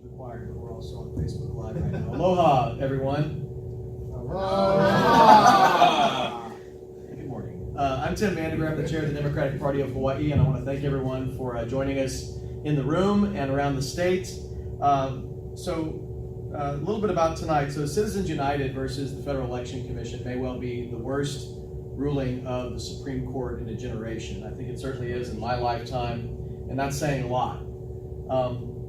required, but we're also on Facebook Live right now. Aloha, everyone. Aloha. Good morning. I'm Tim Vandeveer. I'm the chair of the Democratic Party of Hawaii, and I want to thank everyone for joining us in the room and around the state. A little bit about tonight. So Citizens United versus the Federal Election Commission may well be the worst ruling of the Supreme Court in a generation. I think it certainly is in my lifetime, and that's saying a lot.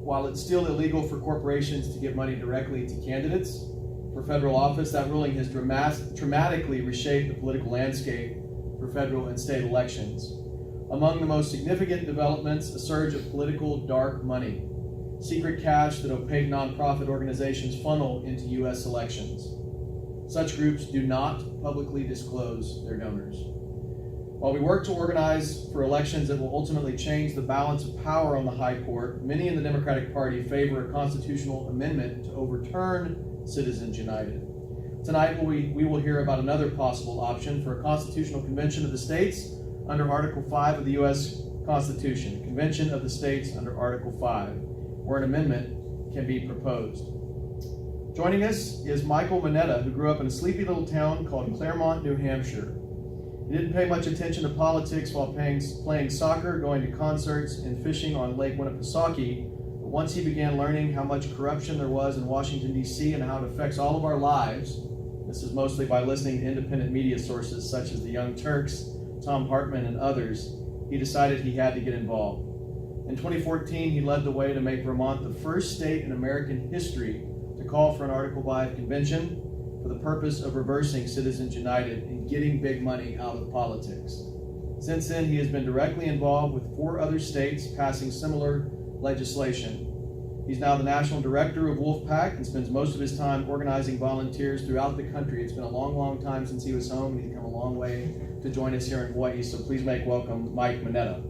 While it's still illegal for corporations to give money directly to candidates for federal office, that ruling has dramatically reshaped the political landscape for federal and state elections. Among the most significant developments, a surge of political dark money, secret cash that opaque nonprofit organizations funnel into U.S. elections. Such groups do not publicly disclose their donors. While we work to organize for elections that will ultimately change the balance of power on the High Court, many in the Democratic Party favor a constitutional amendment to overturn Citizens United. Tonight we will hear about another possible option for a constitutional convention of the states under Article 5 of the U.S. Constitution, Convention of the States under Article 5, where an amendment can be proposed. Joining us is Michael Monetta, who grew up in a sleepy little town called Claremont, New Hampshire. He didn't pay much attention to politics while playing soccer, going to concerts, and fishing on Lake Winnipesaukee. But once he began learning how much corruption there was in Washington, D.C. and how it affects all of our lives, this is mostly by listening to independent media sources such as the Young Turks, Tom Hartman, and others, he decided he had to get involved. In 2014, he led the way to make Vermont the first state in American history to call for an Article 5 convention for the purpose of reversing Citizens United and getting big money out of politics. Since then, he has been directly involved with 4 other states passing similar legislation. He's now the national director of wolf-pac and spends most of his time organizing volunteers throughout the country. It's been a long, long time since he was home, and he's come a long way to join us here in Hawaii. So please make welcome Mike Monetta.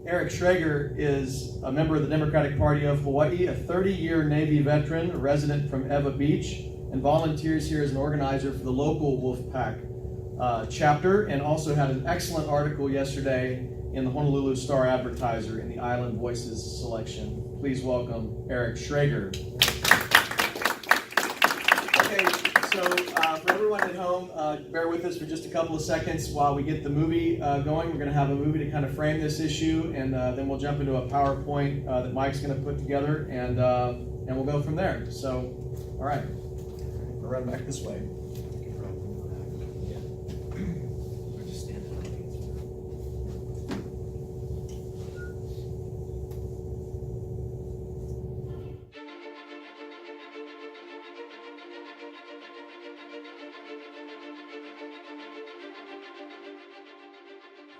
Eric Schrager is a member of the Democratic Party of Hawaii, a 30-year Navy veteran, a resident from Ewa Beach, and volunteers here as an organizer for the local wolf-pac chapter, and also had an excellent article yesterday in the Honolulu Star-Advertiser in the Island Voices selection. Please welcome Eric Schrager. Okay, so for everyone at home, bear with us for just a couple of seconds while we get the movie going. We're going to have a movie to kind of frame this issue, and then we'll jump into a PowerPoint that Mike's going to put together, and we'll go from there. So, all right, we'll run back this way.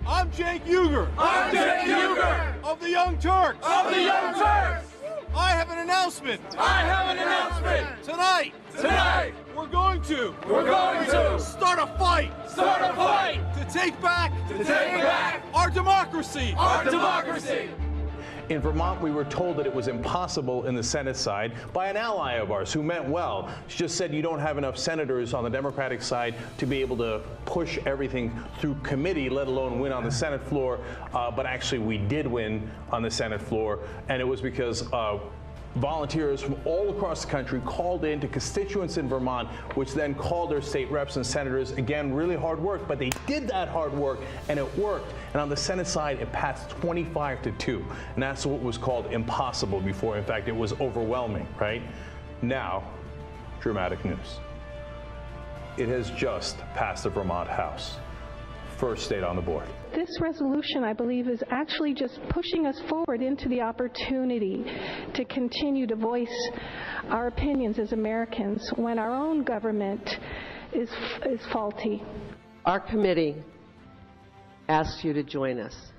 I'm Jake Uger. I'm Jake Uger. Of the Young Turks. Of the Young Turks. I have an announcement. I have an announcement. Tonight. We're going to start a fight. Start a fight. To take back our democracy. Our democracy. In Vermont, we were told that it was impossible in the Senate side by an ally of ours who meant well. She just said you don't have enough senators on the Democratic side to be able to push everything through committee, let alone win on the Senate floor. But actually, we did win on the Senate floor, and it was because volunteers from all across the country called in to constituents in Vermont, which then called their state reps and senators. Again, really hard work, but they did that hard work, and it worked. And on the Senate side, it passed 25-2, and that's what was called impossible before. In fact, it was overwhelming, right? Now, dramatic news. It has just passed the Vermont House. First state on the board. This resolution, I believe, is actually just pushing us forward into the opportunity to continue to voice our opinions as Americans when our own government is faulty. Our committee asks you to join us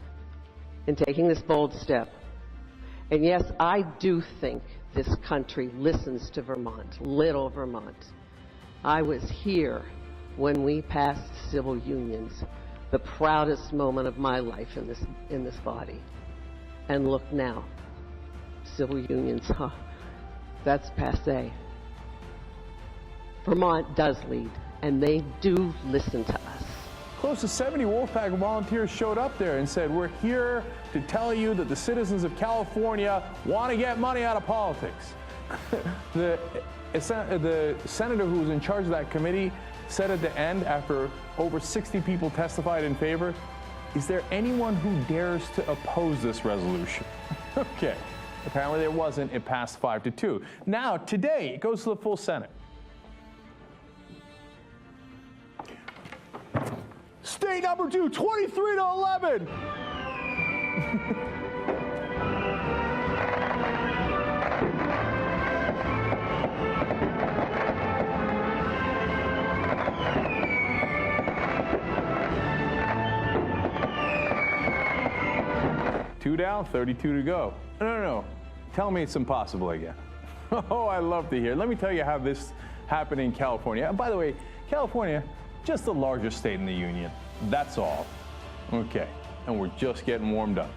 in taking this bold step. And yes, I do think this country listens to Vermont, little Vermont. I was here when we passed civil unions, the proudest moment of my life in this body. And look now, civil unions, that's passé. Vermont does lead, and they do listen to us. close to 70 Wolf-Pac volunteers showed up there and said, we're here to tell you that the citizens of California want to get money out of politics. The senator who was in charge of that committee said at the end, after over 60 people testified in favor, is there anyone who dares to oppose this resolution? Okay, apparently there wasn't. It passed 5-2. Now, today, it goes to the full Senate. State number 2, 23-11. Two down, 32 to go. No. Tell me it's impossible again. Oh, I love to hear. Let me tell you how this happened in California. And by the way, California, just the largest state in the union. That's all. Okay, and we're just getting warmed up.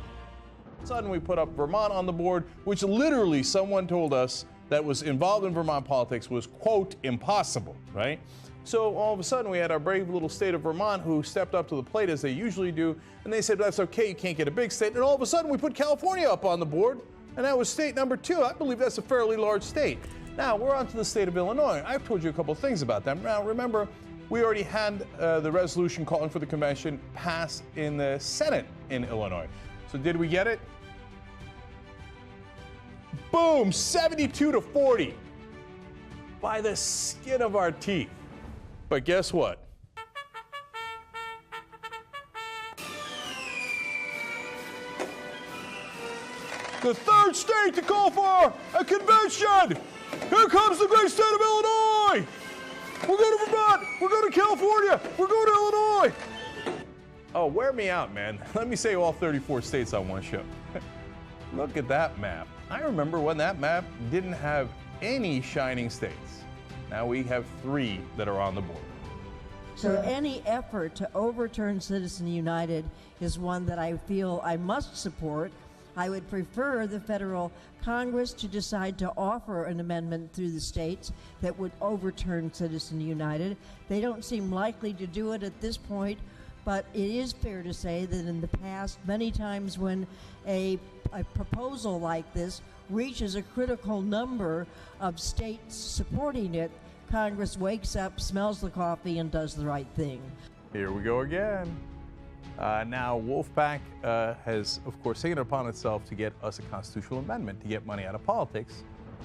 Suddenly we put up Vermont on the board, which literally someone told us that was involved in Vermont politics was, quote, impossible, right? So all of a sudden we had our brave little state of Vermont who stepped up to the plate as they usually do, and they said, that's okay, you can't get a big state. And all of a sudden we put California up on the board, and that was state number 2. I believe that's a fairly large state. Now we're on to the state of Illinois. I've told you a couple of things about that. Now remember, we already had the resolution calling for the convention passed in the Senate in Illinois. So did we get it? Boom, 72-40 by the skin of our teeth. But guess what? The third state to call for a convention. Here comes the great state of Illinois. We're going to Vermont. We're going to California. We're going to Illinois. Oh, wear me out, man. Let me say all 34 states on one show. Look at that map. I remember when that map didn't have any shining states. Now we have 3 that are on the board. So any effort to overturn Citizens United is one that I feel I must support. I would prefer the federal Congress to decide to offer an amendment through the states that would overturn Citizens United. They don't seem likely to do it at this point, but it is fair to say that in the past, many times when a proposal like this reaches a critical number of states supporting it, Congress wakes up, smells the coffee, and does the right thing. Here we go again. Now, Wolf-Pac has, of course, taken it upon itself to get us a constitutional amendment to get money out of politics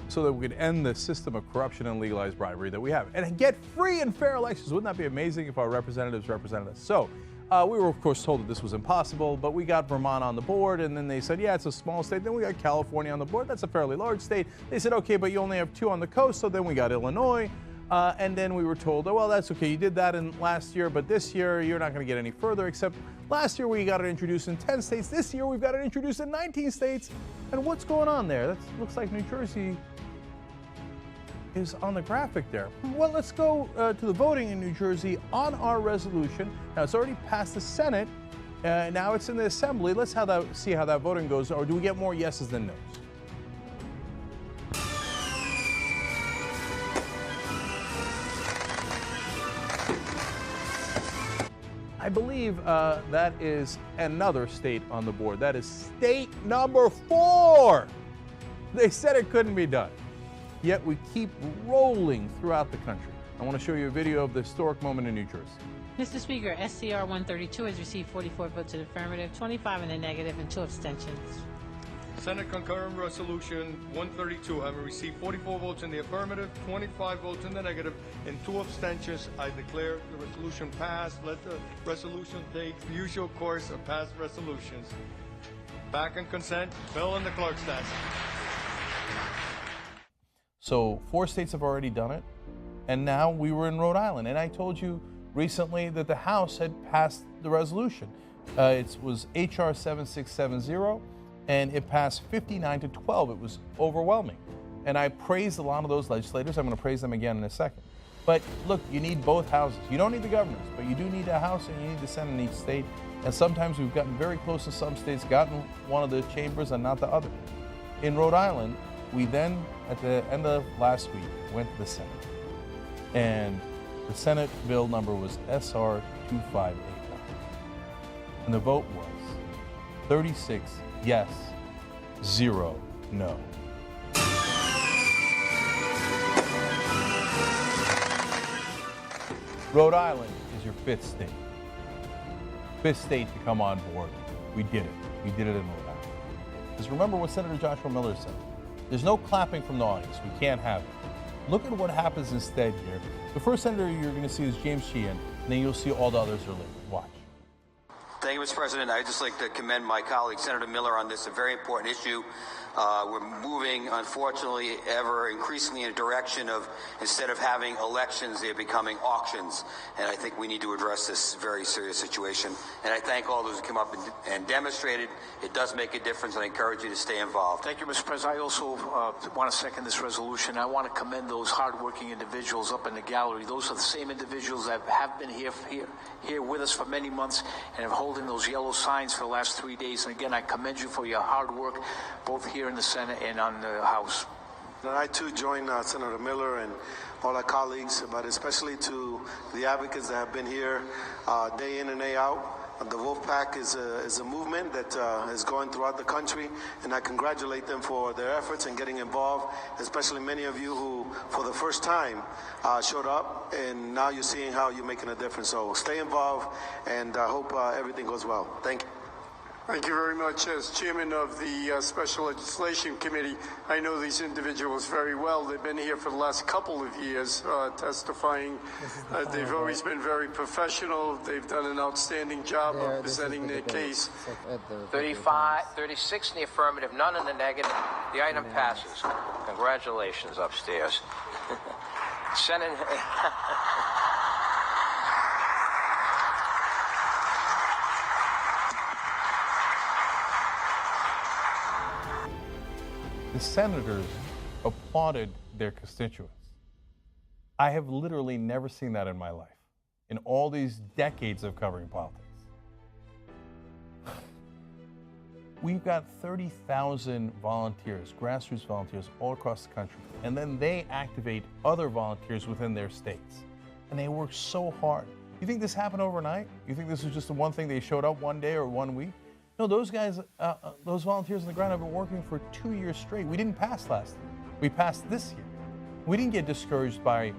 so that we can end the system of corruption and legalized bribery that we have and get free and fair elections. Wouldn't that be amazing if our representatives represented us? So, we were, of course, told that this was impossible, but we got Vermont on the board, and then they said, yeah, it's a small state. Then we got California on the board. That's a fairly large state. They said, okay, but you only have 2 on the coast, so then we got Illinois. And then we were told, oh, well, that's okay. You did that in last year, but this year you're not going to get any further, except last year we got it introduced in 10 states. This year we've got it introduced in 19 states. And what's going on there? That looks like New Jersey is on the graphic there. Well, let's go to the voting in New Jersey on our resolution. Now, it's already passed the Senate. Now it's in the Assembly. Let's see how that voting goes. Or do we get more yeses than nos? I believe that is another state on the board. That is state number 4. They said it couldn't be done. Yet we keep rolling throughout the country. I want to show you a video of the historic moment in New Jersey. Mr. Speaker, SCR 132 has received 44 votes in the affirmative, 25 in the negative, and 2 abstentions. Senate Concurrent Resolution 132 having received 44 votes in the affirmative, 25 votes in the negative, and 2 abstentions, I declare the resolution passed. Let the resolution take the usual course of past resolutions. Back on consent, bill in the clerk's desk. So 4 states have already done it, and now we were in Rhode Island. And I told you recently that the House had passed the resolution. It was HR 7670. And it passed 59-12. It was overwhelming. And I praised a lot of those legislators. I'm going to praise them again in a second. But look, you need both houses. You don't need the governors, but you do need a House and you need the Senate in each state. And sometimes we've gotten very close in some states, gotten one of the chambers and not the other. In Rhode Island, we then, at the end of last week, went to the Senate. And the Senate bill number was SR 2581. And the vote was 36 yes, 0 no. Rhode Island is your fifth state. Fifth state to come on board. We did it. We did it in Rhode Island. Because remember what Senator Joshua Miller said. There's no clapping from the audience. We can't have it. Look at what happens instead here. The first senator you're going to see is James Sheehan, and then you'll see all the others are later. Watch. Thank you, Mr. President. I'd just like to commend my colleague, Senator Miller, on this, a very important issue. We're moving, unfortunately, ever increasingly in a direction of, instead of having elections, they're becoming auctions. And I think we need to address this very serious situation. And I thank all those who came up and demonstrated. It does make a difference, and I encourage you to stay involved. Thank you, Mr. President. I also want to second this resolution. I want to commend those hardworking individuals up in the gallery. Those are the same individuals that have been here with us for many months and have holding those yellow signs for the last 3 days. And again, I commend you for your hard work, both here in the Senate and on the House. And I too join Senator Miller and all our colleagues, but especially to the advocates that have been here day in and day out. The wolf-pac is a movement that is going throughout the country, and I congratulate them for their efforts in getting involved, especially many of you who, for the first time, showed up, and now you're seeing how you're making a difference. So stay involved, and I hope everything goes well. Thank you. Thank you very much. As chairman of the Special Legislation Committee, I know these individuals very well. They've been here for the last couple of years testifying. They've always been very professional. They've done an outstanding job of presenting their case. 36 in the affirmative, none in the negative. The item passes. Congratulations upstairs. Senate. The senators applauded their constituents. I have literally never seen that in my life, in all these decades of covering politics. We've got 30,000 volunteers, grassroots volunteers all across the country, and then they activate other volunteers within their states. And they work so hard. You think this happened overnight? You think this was just the one thing they showed up one day or 1 week? No, those guys, those volunteers on the ground have been working for 2 years straight. We didn't pass last year. We passed this year. We didn't get discouraged by,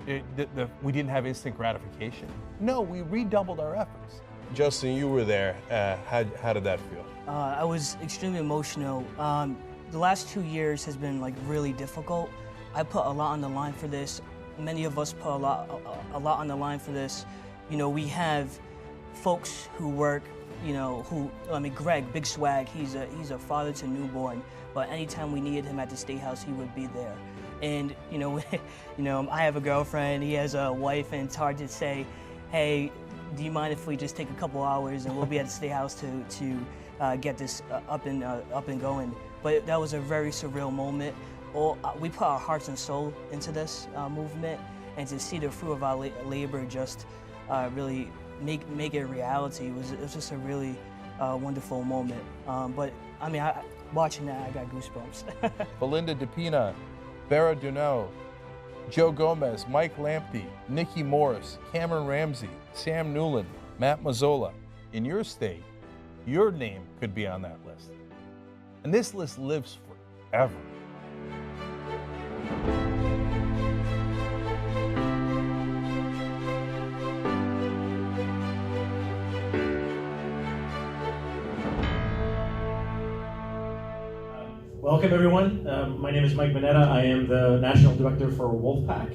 we didn't have instant gratification. No, we redoubled our efforts. Justin, you were there. How did that feel? I was extremely emotional. The last 2 years has been like really difficult. I put a lot on the line for this. Many of us put a lot on the line for this. You know, we have folks who work, you know, Greg, Big Swag, he's a father to newborn, but anytime we needed him at the State House, he would be there. And, you know, I have a girlfriend, he has a wife, and it's hard to say, hey, do you mind if we just take a couple hours and we'll be at the State House to get this up and going. But that was a very surreal moment. We put our hearts and soul into this movement, and to see the fruit of our labor just really make it a reality. It was just a really wonderful moment. But I mean, watching that, I got goosebumps. Belinda DePina, Vera Duneau, Joe Gomez, Mike Lamptey, Nikki Morris, Cameron Ramsey, Sam Newland, Matt Mazzola. In your state, your name could be on that list. And this list lives forever. Welcome, everyone. My name is Mike Monetta. I am the National Director for wolf-pac,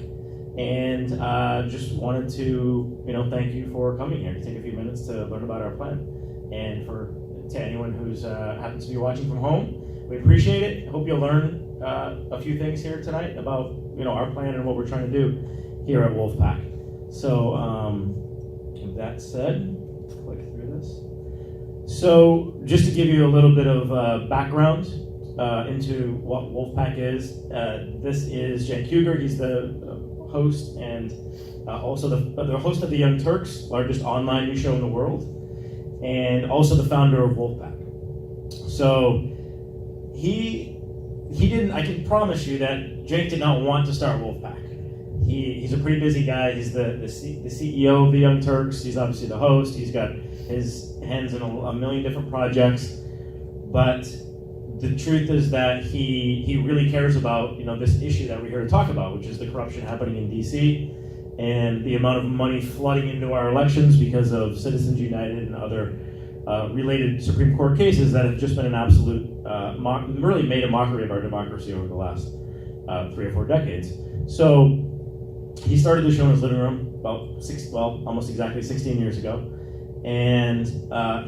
and just wanted to, thank you for coming here to take a few minutes to learn about our plan. And to anyone who's happens to be watching from home, we appreciate it. Hope you'll learn a few things here tonight about our plan and what we're trying to do here at wolf-pac. So, with that said, click through this. So, just to give you a little bit of background into what wolf-pac is. This is Jen Kuger. He's the host and also the host of the Young Turks, largest online news show in the world, and also the founder of wolf-pac. So he didn't. I can promise you that Jake did not want to start wolf-pac. he's a pretty busy guy. He's the CEO of the Young Turks. He's obviously the host. He's got his hands in a million different projects. But the truth is that he really cares about this issue that we're here to talk about, which is the corruption happening in D.C. and the amount of money flooding into our elections because of Citizens United and other related Supreme Court cases that have just been an absolute really made a mockery of our democracy over the last 3 or 4 decades. So he started the show in his living room about almost exactly 16 years ago, and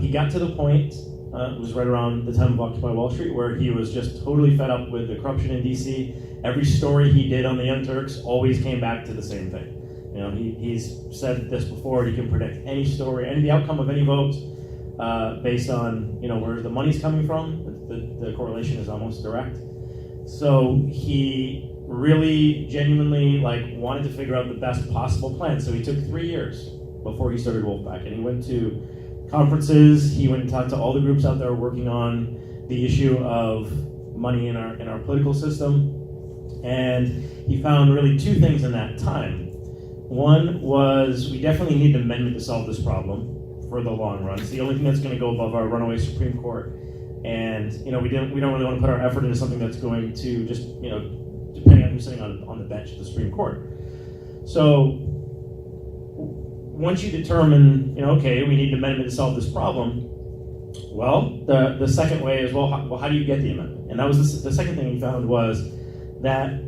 he got to the point. It was right around the time of Occupy Wall Street, where he was just totally fed up with the corruption in D.C. Every story he did on the Young Turks always came back to the same thing. He's said this before. He can predict any story, the outcome of any vote, based on where the money's coming from. The correlation is almost direct. So he really genuinely wanted to figure out the best possible plan. So he took 3 years before he started Wolf-pac, and he went to conferences. He went and talked to all the groups out there working on the issue of money in our political system, and he found really 2 things in that time. One was we definitely need an amendment to solve this problem for the long run. It's the only thing that's going to go above our runaway Supreme Court, and we don't really want to put our effort into something that's going to just depending on who's sitting on the bench of the Supreme Court. So once you determine, okay, we need an amendment to solve this problem, well, the second way is, how do you get the amendment? And that was the second thing he found was that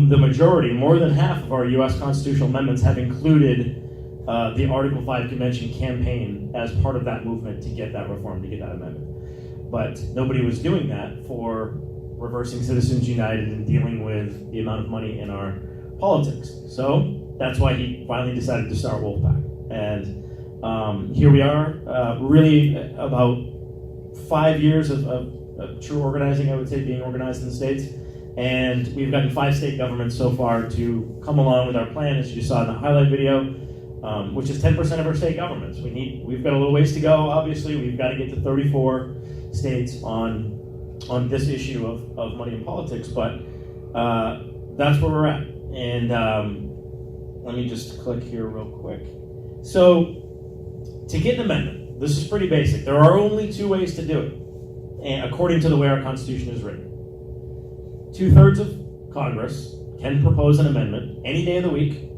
the majority, more than half of our U.S. constitutional amendments have included the Article 5 Convention campaign as part of that movement to get that reform, to get that amendment. But nobody was doing that for reversing Citizens United and dealing with the amount of money in our politics. So that's why he finally decided to start Wolf-pac. And here we are, really about 5 years of true organizing, I would say, being organized in the states. And we've gotten 5 state governments so far to come along with our plan, as you saw in the highlight video, which is 10% of our state governments. We've got a little ways to go, obviously. We've got to get to 34 states on this issue of money in politics, but that's where we're at. And let me just click here real quick. So to get an amendment, this is pretty basic. There are only 2 ways to do it, and according to the way our Constitution is written. 2/3 of Congress can propose an amendment any day of the week.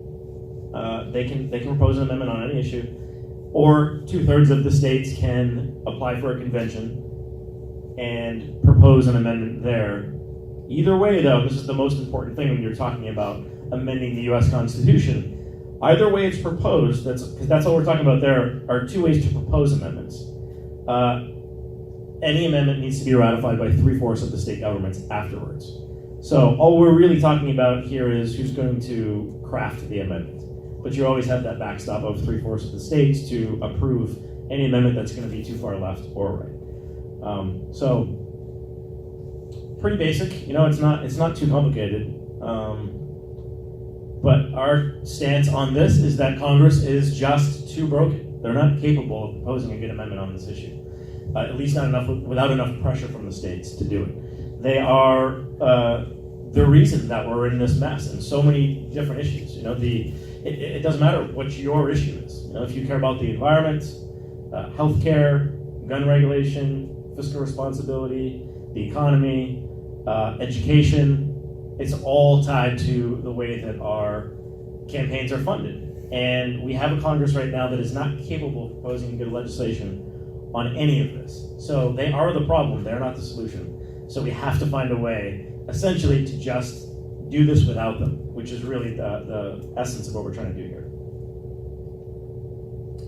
They can propose an amendment on any issue, or 2/3 of the states can apply for a convention and propose an amendment there. Either way, though, this is the most important thing when you're talking about amending the U.S. Constitution. Either way it's proposed, because that's all we're talking about. There are 2 ways to propose amendments. Any amendment needs to be ratified by 3/4 of the state governments afterwards. So all we're really talking about here is who's going to craft the amendment. But you always have that backstop of 3/4 of the states to approve any amendment that's going to be too far left or right. So pretty basic. It's not too complicated. But our stance on this is that Congress is just too broken. They're not capable of proposing a good amendment on this issue, at least not enough without enough pressure from the states to do it. They are the reason that we're in this mess in so many different issues. It doesn't matter what your issue is. If you care about the environment, healthcare, gun regulation, fiscal responsibility, the economy, education, it's all tied to the way that our campaigns are funded. And we have a Congress right now that is not capable of proposing good legislation on any of this. So they are the problem, they're not the solution. So we have to find a way, essentially, to just do this without them, which is really the essence of what we're trying to do here.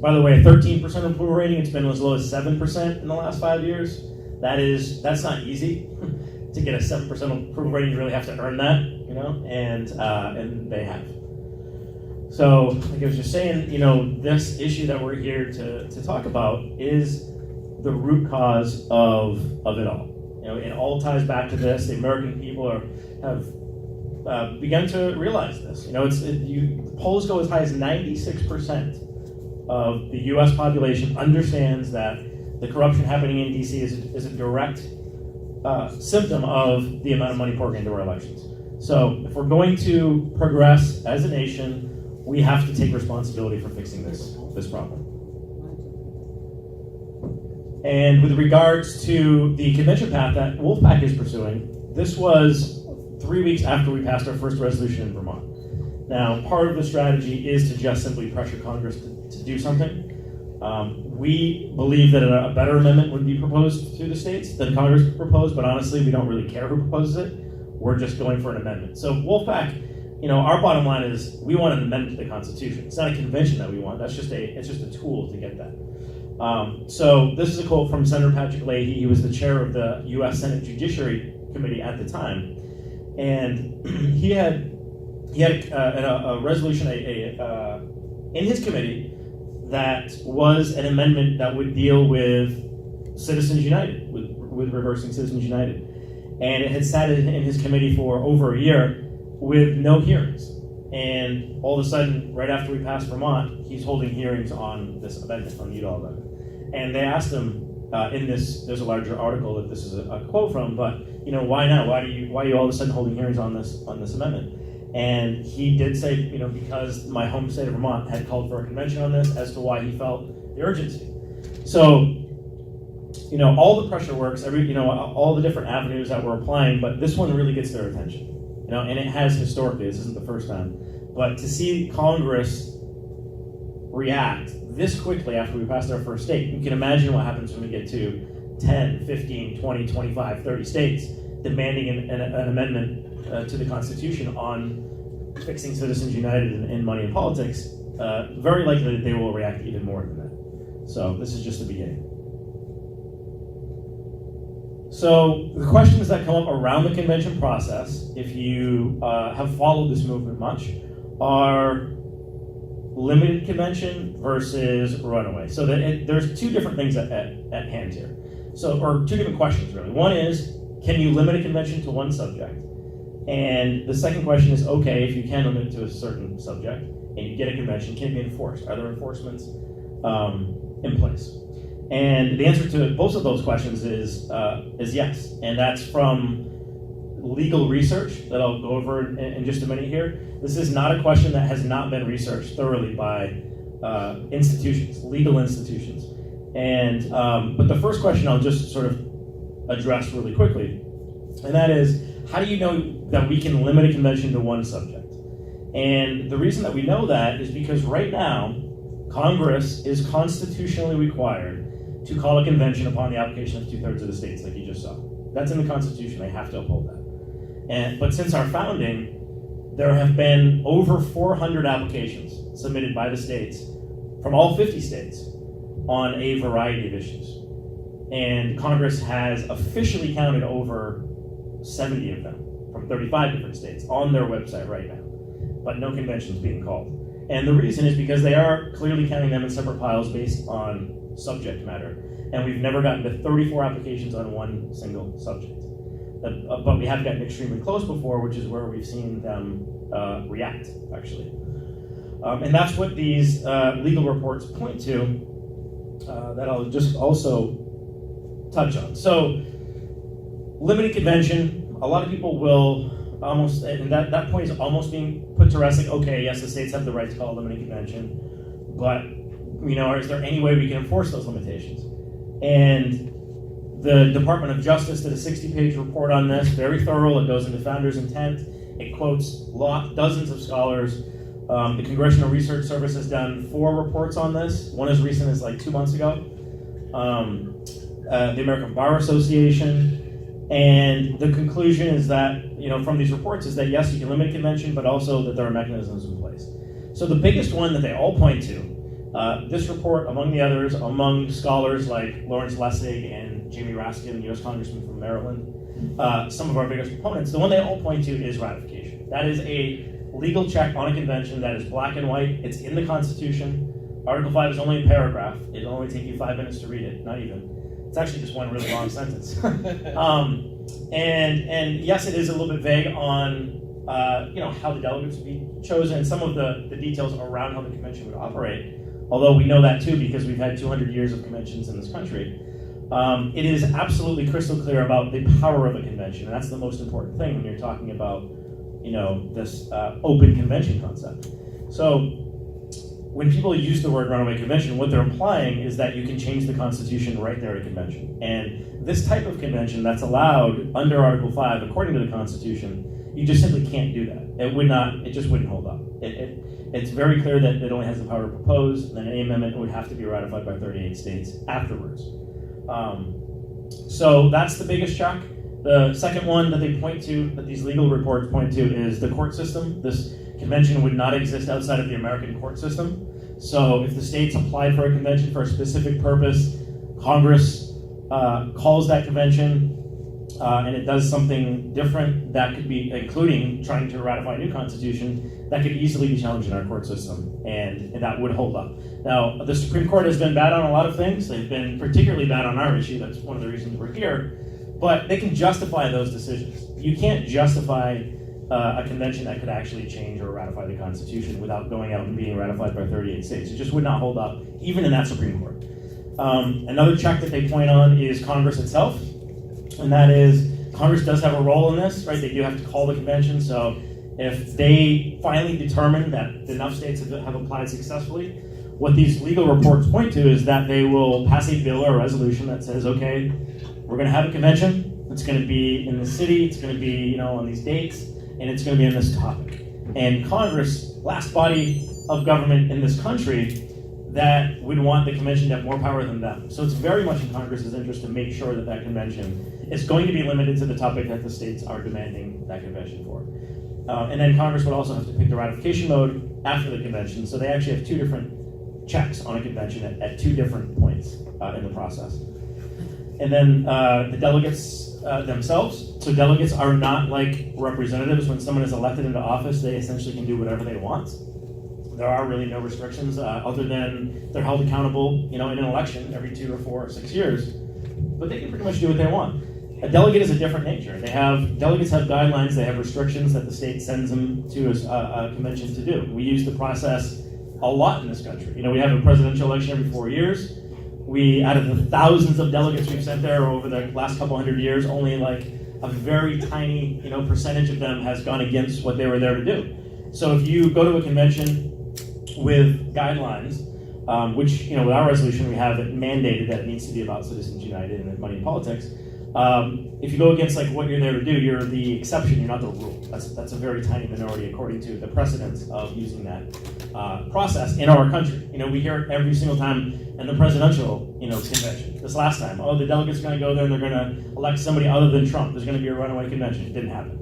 By the way, 13% approval rating, it's been as low as 7% in the last 5 years. That's not easy. To get a 7% approval rating, you really have to earn that, and they have. So, like I was just saying, this issue that we're here to talk about is the root cause of it all. It all ties back to this. The American people have begun to realize this. Polls go as high as 96% of the U.S. population understands that the corruption happening in D.C. is a direct symptom of the amount of money pouring into our elections. So if we're going to progress as a nation, we have to take responsibility for fixing this problem. And with regards to the convention path that wolf-pac is pursuing, this was 3 weeks after we passed our first resolution in Vermont. Now, part of the strategy is to just simply pressure Congress to do something. We believe that a better amendment would be proposed through the states than Congress proposed, but honestly, we don't really care who proposes it. We're just going for an amendment. So wolf-pac, our bottom line is we want an amendment to the Constitution. It's not a convention that we want. It's just a tool to get that. So this is a quote from Senator Patrick Leahy. He was the chair of the U.S. Senate Judiciary Committee at the time, and he had a resolution in his committee that was an amendment that would deal with Citizens United, with reversing Citizens United, and it had sat in his committee for over a year with no hearings. And all of a sudden, right after we passed Vermont, he's holding hearings on this amendment, on the Udall amendment. And they asked him in this, there's a larger article that this is a quote from, but why now? Why are you all of a sudden holding hearings on this amendment? And he did say, because my home state of Vermont had called for a convention on this as to why he felt the urgency. So, all the pressure works, all the different avenues that we're applying, but this one really gets their attention. And it has historically, this isn't the first time. But to see Congress react this quickly after we passed our first state, you can imagine what happens when we get to 10, 15, 20, 25, 30 states demanding an amendment to the Constitution on fixing Citizens United and money in politics. Very likely that they will react even more than that. So this is just the beginning. So the questions that come up around the convention process, if you have followed this movement much, are limited convention versus runaway. So there's two different things at hand here. Or two different questions, really. One is, can you limit a convention to one subject? And the second question is, okay, if you can limit it to a certain subject and you get a convention, can it be enforced? Are there enforcements in place? And the answer to both of those questions is yes. And that's from legal research that I'll go over in just a minute here. This is not a question that has not been researched thoroughly by institutions, legal institutions. And but the first question I'll just sort of address really quickly, and that is, how do you know that we can limit a convention to one subject? And the reason that we know that is because right now, Congress is constitutionally required to call a convention upon the application of 2/3 of the states, like you just saw. That's in the Constitution. They have to uphold that. But since our founding, there have been over 400 applications submitted by the states from all 50 states on a variety of issues. And Congress has officially counted over 70 of them from 35 different states on their website right now, but no conventions being called. And the reason is because they are clearly counting them in separate piles based on subject matter. And we've never gotten to 34 applications on one single subject. But we have gotten extremely close before, which is where we've seen them react, actually. And that's what these legal reports point to that I'll just also touch on. So, limited convention, a lot of people will almost, and that point is almost being put to rest, like, okay, yes, the states have the right to call a limited convention, but, is there any way we can enforce those limitations? And the Department of Justice did a 60-page report on this, very thorough. It goes into founder's intent. It quotes dozens of scholars. The Congressional Research Service has done 4 reports on this. One as recent as 2 months ago. The American Bar Association. And the conclusion is that, from these reports is that yes, you can limit convention, but also that there are mechanisms in place. So the biggest one that they all point to, this report, among the others, among scholars like Lawrence Lessig and Jamie Raskin, U.S. Congressman from Maryland, some of our biggest proponents, the one they all point to is ratification. That is a legal check on a convention that is black and white. It's in the Constitution. Article 5 is only a paragraph. It'll only take you 5 minutes to read it, not even. It's actually just one really long sentence. And yes, it is a little bit vague on how the delegates would be chosen and some of the details around how the convention would operate. Although we know that too because we've had 200 years of conventions in this country. It is absolutely crystal clear about the power of a convention, and that's the most important thing when you're talking about this open convention concept. So when people use the word runaway convention, what they're implying is that you can change the Constitution right there at a convention. And this type of convention that's allowed under Article 5, according to the Constitution, you just simply can't do that. It just wouldn't hold up. It's very clear that it only has the power to propose, and then any amendment would have to be ratified by 38 states afterwards. So that's the biggest shock. The second one that they point to, that these legal reports point to, is the court system. This convention would not exist outside of the American court system. So if the states applied for a convention for a specific purpose, Congress calls that convention, and it does something different that could be, including trying to ratify a new constitution, that could easily be challenged in our court system, and that would hold up. Now, the Supreme Court has been bad on a lot of things. They've been particularly bad on our issue. That's one of the reasons we're here. But they can justify those decisions. You can't justify a convention that could actually change or ratify the Constitution without going out and being ratified by 38 states. It just would not hold up, even in that Supreme Court. Another check that they point on is Congress itself, and that is Congress does have a role in this, right? They do have to call the convention, so if they finally determine that enough states have applied successfully, what these legal reports point to is that they will pass a bill or a resolution that says, okay, we're going to have a convention, it's going to be in the city, it's going to be on these dates, and it's going to be on this topic. And Congress, last body of government in this country, that would want the convention to have more power than them. So it's very much in Congress's interest to make sure that that convention is going to be limited to the topic that the states are demanding that convention for. And then Congress would also have to pick the ratification mode after the convention. So they actually have two different checks on a convention at two different points in the process. And then the delegates themselves. So delegates are not like representatives. When someone is elected into office, they essentially can do whatever they want. There are really no restrictions other than they're held accountable, in an election every 2 or 4 or 6 years. But they can pretty much do what they want. A delegate is a different nature. Delegates have guidelines. They have restrictions that the state sends them to a convention to do. We use the process a lot in this country. We have a presidential election every 4 years. Out of the thousands of delegates we've sent there over the last couple hundred years, only like a very tiny, percentage of them has gone against what they were there to do. So if you go to a convention with guidelines, which, with our resolution, we have it mandated that it needs to be about Citizens United and money in politics. If you go against what you're there to do, you're the exception, you're not the rule. That's a very tiny minority according to the precedence of using that process in our country. We hear it every single time in the presidential, convention. This last time, the delegates are going to go there and they're going to elect somebody other than Trump. There's going to be a runaway convention. It didn't happen.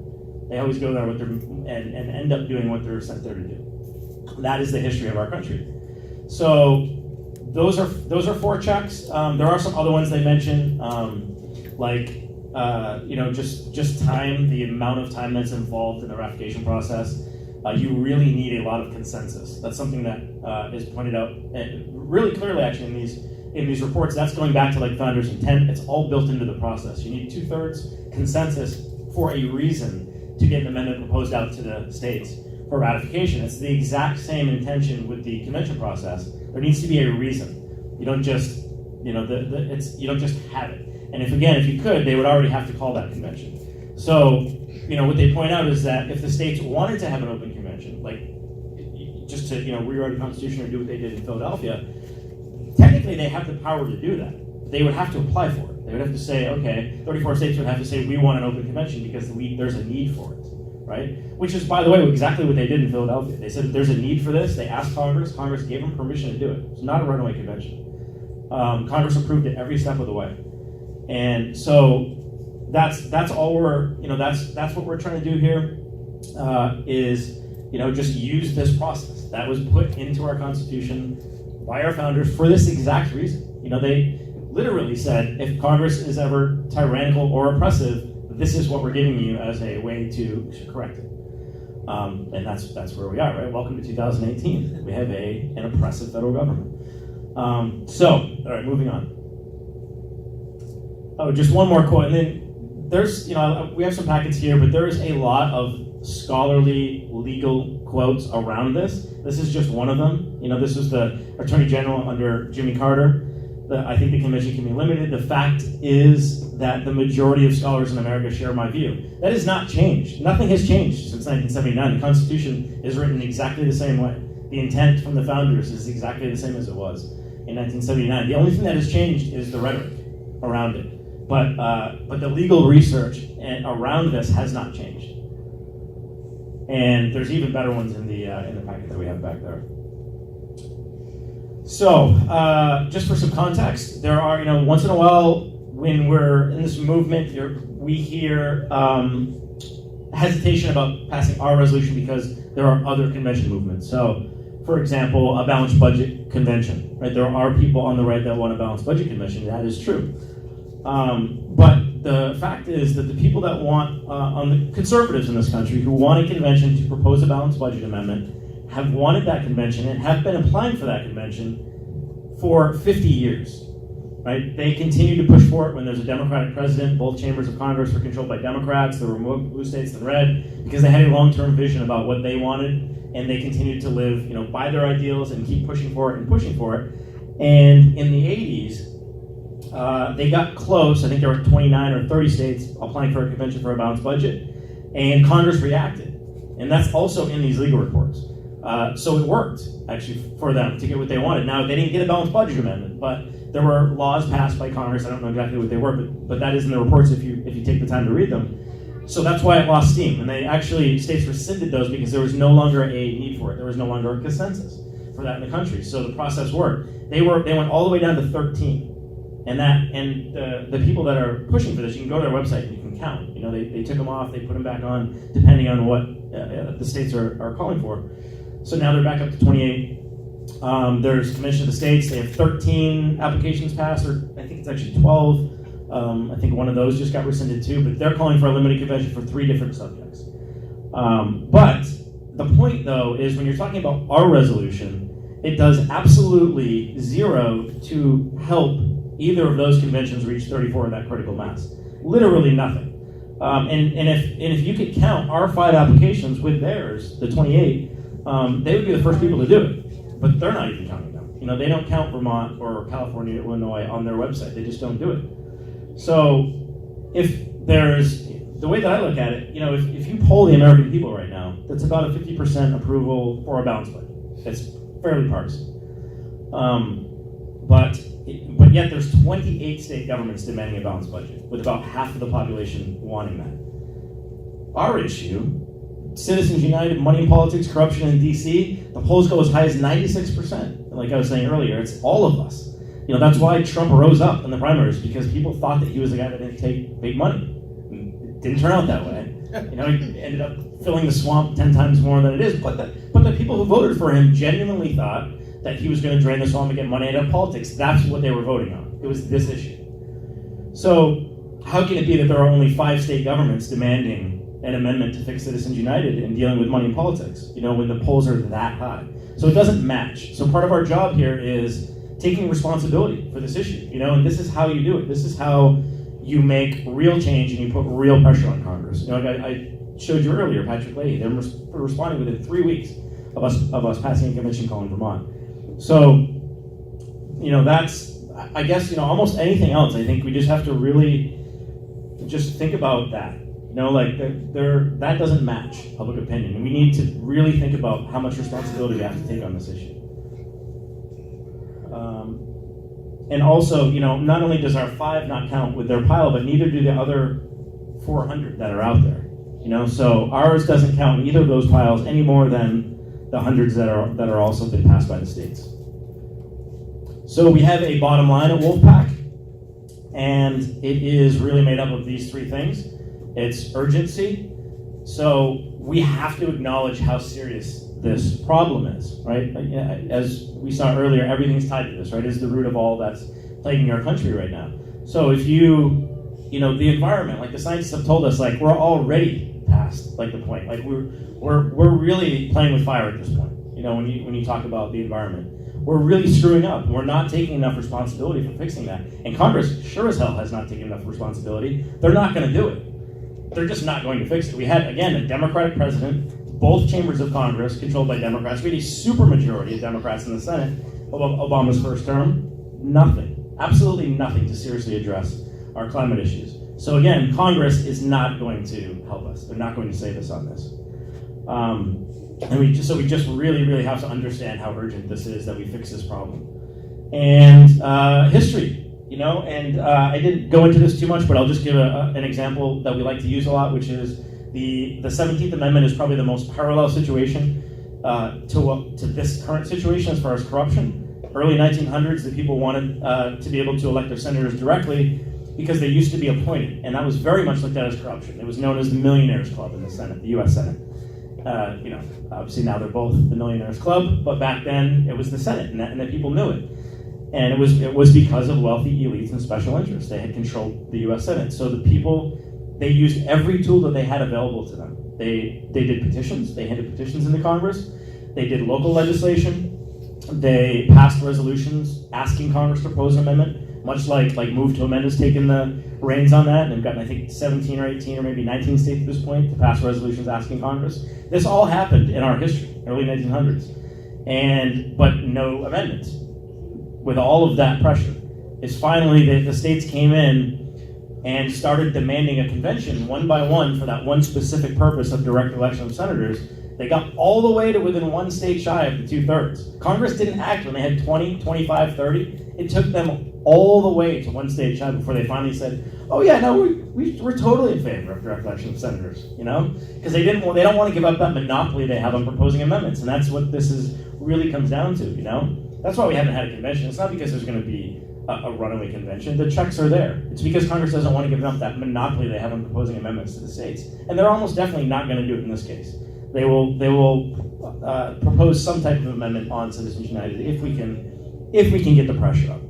They always go there and end up doing what they're sent there to do. That is the history of our country. So those are 4 checks. There are some other ones they mention, just time, the amount of time that's involved in the ratification process. You really need a lot of consensus. That's something that is pointed out really clearly, actually, in these reports. That's going back to founders' intent. It's all built into the process. You need 2/3 consensus for a reason to get an amendment proposed out to the states for ratification. It's the exact same intention with the convention process. There needs to be a reason. You don't just, you don't just have it. And if you could, they would already have to call that convention. So, what they point out is that if the states wanted to have an open convention, just to, rewrite the Constitution or do what they did in Philadelphia, technically they have the power to do that. They would have to apply for it. They would have to say, okay, 34 states would have to say, we want an open convention because there's a need for it, right? Which is, by the way, exactly what they did in Philadelphia. They said there's a need for this. They asked Congress. Congress gave them permission to do it. It's not a runaway convention. Congress approved it every step of the way. And so that's all that's what we're trying to do here, is just use this process that was put into our Constitution by our founders for this exact reason. They literally said, if Congress is ever tyrannical or oppressive, this is what we're giving you as a way to correct it. And that's where we are, right? Welcome to 2018. We have an oppressive federal government. All right, moving on. Oh, just one more quote, and then there's, we have some packets here, but there is a lot of scholarly legal quotes around this. This is just one of them. This is the Attorney General under Jimmy Carter. I think the convention can be limited. The fact is that the majority of scholars in America share my view. That has not changed. Nothing has changed since 1979. The Constitution is written exactly the same way. The intent from the founders is exactly the same as it was in 1979. The only thing that has changed is the rhetoric around it. But the legal research around this has not changed. And there's even better ones in the packet that we have back there. So, just for some context, there are, once in a while when we're in this movement, we hear hesitation about passing our resolution because there are other convention movements. So, for example, a balanced budget convention, right? There are people on the right that want a balanced budget convention. That is true. But the fact is that the people that want, on the conservatives in this country, who want a convention to propose a balanced budget amendment, have wanted that convention and have been applying for that convention for 50 years, right? They continue to push for it when there's a Democratic president. Both chambers of Congress were controlled by Democrats. There were more blue states than red because they had a long-term vision about what they wanted, and they continued to live, by their ideals and keep pushing for it and pushing for it. And in the 80s, they got close. I think there were 29 or 30 states applying for a convention for a balanced budget, and Congress reacted. And that's also in these legal reports. So it worked, actually, for them to get what they wanted. Now, they didn't get a balanced budget amendment, but there were laws passed by Congress. I don't know exactly what they were, but that is in the reports if you take the time to read them. So that's why it lost steam. And states rescinded those because there was no longer a need for it. There was no longer a consensus for that in the country. So the process worked. They went all the way down to 13. And the people that are pushing for this, you can go to their website and you can count. They took them off, they put them back on, depending on what the states are calling for. So now they're back up to 28. There's Convention of the States. They have 13 applications passed, or I think it's actually 12. I think one of those just got rescinded too, but they're calling for a limited convention for 3 different subjects. But the point, though, is when you're talking about our resolution, it does absolutely zero to help either of those conventions reach 34 of that critical mass. Literally nothing. And if you could count our 5 applications with theirs, the 28, they would be the first people to do it. But they're not even counting them. They don't count Vermont or California, Illinois on their website. They just don't do it. So the way that I look at it, if you poll the American people right now, that's about a 50% approval for a balanced budget. It's fairly partisan. But yet there's 28 state governments demanding a balanced budget, with about half of the population wanting that. Our issue, Citizens United, money in politics, corruption in D.C., the polls go as high as 96%. Like I was saying earlier, it's all of us. That's why Trump rose up in the primaries, because people thought that he was the guy that didn't take big money. It didn't turn out that way. He ended up filling the swamp 10 times more than it is. But the people who voted for him genuinely thought that he was going to drain the swamp and get money out of politics. That's what they were voting on. It was this issue. So how can it be that there are only 5 state governments demanding an amendment to fix Citizens United and dealing with money in politics, when the polls are that high? So it doesn't match. So part of our job here is taking responsibility for this issue, and this is how you do it. This is how you make real change and you put real pressure on Congress. I showed you earlier, Patrick Leahy, they're responding within 3 weeks of us passing a convention call in Vermont. So, that's, I guess, almost anything else. I think we just have to really just think about that. That doesn't match public opinion. And we need to really think about how much responsibility we have to take on this issue. And also, not only does our 5 not count with their pile, but neither do the other 400 that are out there. So ours doesn't count in either of those piles any more than the hundreds that are also been passed by the states. So we have a bottom line at wolf-pac, and it is really made up of these 3 things. It's urgency. So we have to acknowledge how serious this problem is, right? As we saw earlier, everything's tied to this, right? It's the root of all that's plaguing our country right now. So if the environment, like the scientists have told us, like we're already past like the point. Like we're really playing with fire at this point. When you talk about the environment, we're really screwing up. We're not taking enough responsibility for fixing that. And Congress sure as hell has not taken enough responsibility. They're not going to do it. They're just not going to fix it. We had, again, a Democratic president, both chambers of Congress controlled by Democrats. We had a supermajority of Democrats in the Senate of Obama's first term. Nothing, absolutely nothing to seriously address our climate issues. So again, Congress is not going to help us. They're not going to save us on this. And we just really, really have to understand how urgent this is that we fix this problem. And history, and I didn't go into this too much, but I'll just give an example that we like to use a lot, which is the 17th Amendment is probably the most parallel situation to this current situation as far as corruption. Early 1900s, the people wanted to be able to elect their senators directly because they used to be appointed, and that was very much looked at as corruption. It was known as the Millionaires Club in the Senate, the U.S. Senate. Obviously now they're both the Millionaires Club, but back then it was the Senate, and that people knew it. And it was because of wealthy elites and special interests. They had controlled the U.S. Senate. So the people, they used every tool that they had available to them. They did petitions. They handed petitions into Congress. They did local legislation. They passed resolutions asking Congress to propose an amendment, much like Move to Amend has taken the reins on that, and they've gotten, I think, 17 or 18 or maybe 19 states at this point to pass resolutions asking Congress. This all happened in our history, early 1900s, but no amendments. With all of that pressure, is finally the states came in and started demanding a convention one by one for that one specific purpose of direct election of senators. They got all the way to within one state shy of the 2/3. Congress didn't act when they had 20, 25, 30. It took them all the way to one state shy before they finally said, oh yeah, no, we're totally in favor of direct election of senators, because they don't want to give up that monopoly they have on proposing amendments, and that's what this really comes down to, That's why we haven't had a convention. It's not because there's going to be a runaway convention. The checks are there. It's because Congress doesn't want to give up that monopoly they have on proposing amendments to the states. And they're almost definitely not going to do it in this case. They will propose some type of amendment on Citizens United if we can get the pressure up.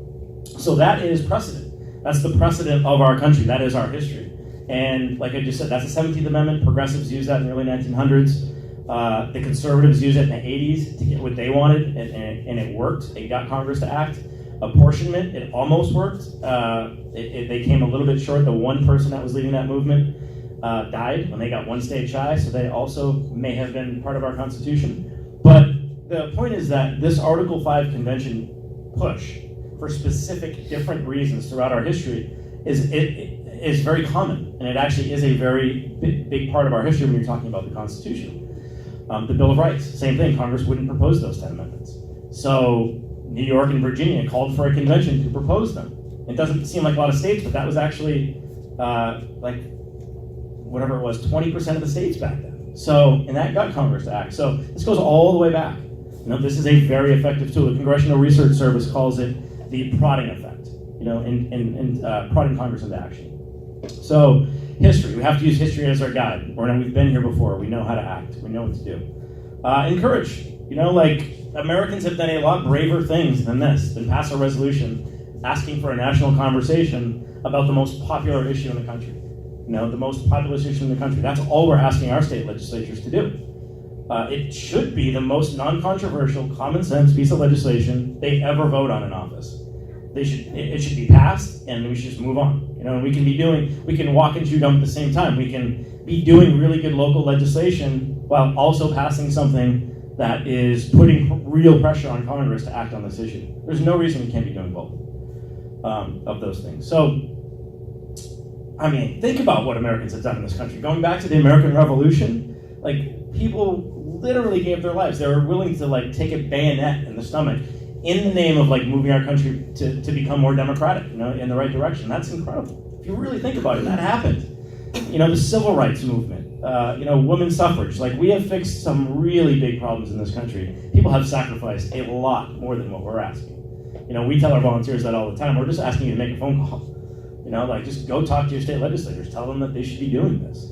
So that is precedent. That's the precedent of our country. That is our history. And like I just said, that's the 17th Amendment. Progressives used that in the early 1900s. The conservatives used it in the 80s to get what they wanted, and it worked. It got Congress to act. Apportionment, it almost worked. They came a little bit short. The one person that was leading that movement died when they got one state shy, so they also may have been part of our Constitution. But the point is that this Article 5 convention push for specific different reasons throughout our history is very common, and it actually is a very big part of our history when you're talking about the Constitution. The Bill of Rights, same thing. Congress wouldn't propose those 10 amendments. So New York and Virginia called for a convention to propose them. It doesn't seem like a lot of states, but that was actually whatever it was, 20% of the states back then. So, and that got Congress to act. So this goes all the way back. This is a very effective tool. The Congressional Research Service calls it the prodding effect, in prodding Congress into action. So history, we have to use history as our guide. We've been here before. We know how to act. We know what to do. Encourage. Americans have done a lot braver things than this, than pass a resolution asking for a national conversation about the most popular issue in the country. The most populous issue in the country. That's all we're asking our state legislatures to do. It should be the most non-controversial, common sense piece of legislation they ever vote on in office. It should be passed, and we should just move on. We can walk and chew gum at the same time. We can be doing really good local legislation while also passing something that is putting real pressure on Congress to act on this issue. There's no reason we can't be doing both of those things. So, think about what Americans have done in this country. Going back to the American Revolution, people literally gave their lives. They were willing to take a bayonet in the stomach in the name of moving our country to become more democratic, in the right direction. That's incredible. If you really think about it, that happened. The civil rights movement, women's suffrage. We have fixed some really big problems in this country. People have sacrificed a lot more than what we're asking. We tell our volunteers that all the time. We're just asking you to make a phone call. Just go talk to your state legislators. Tell them that they should be doing this.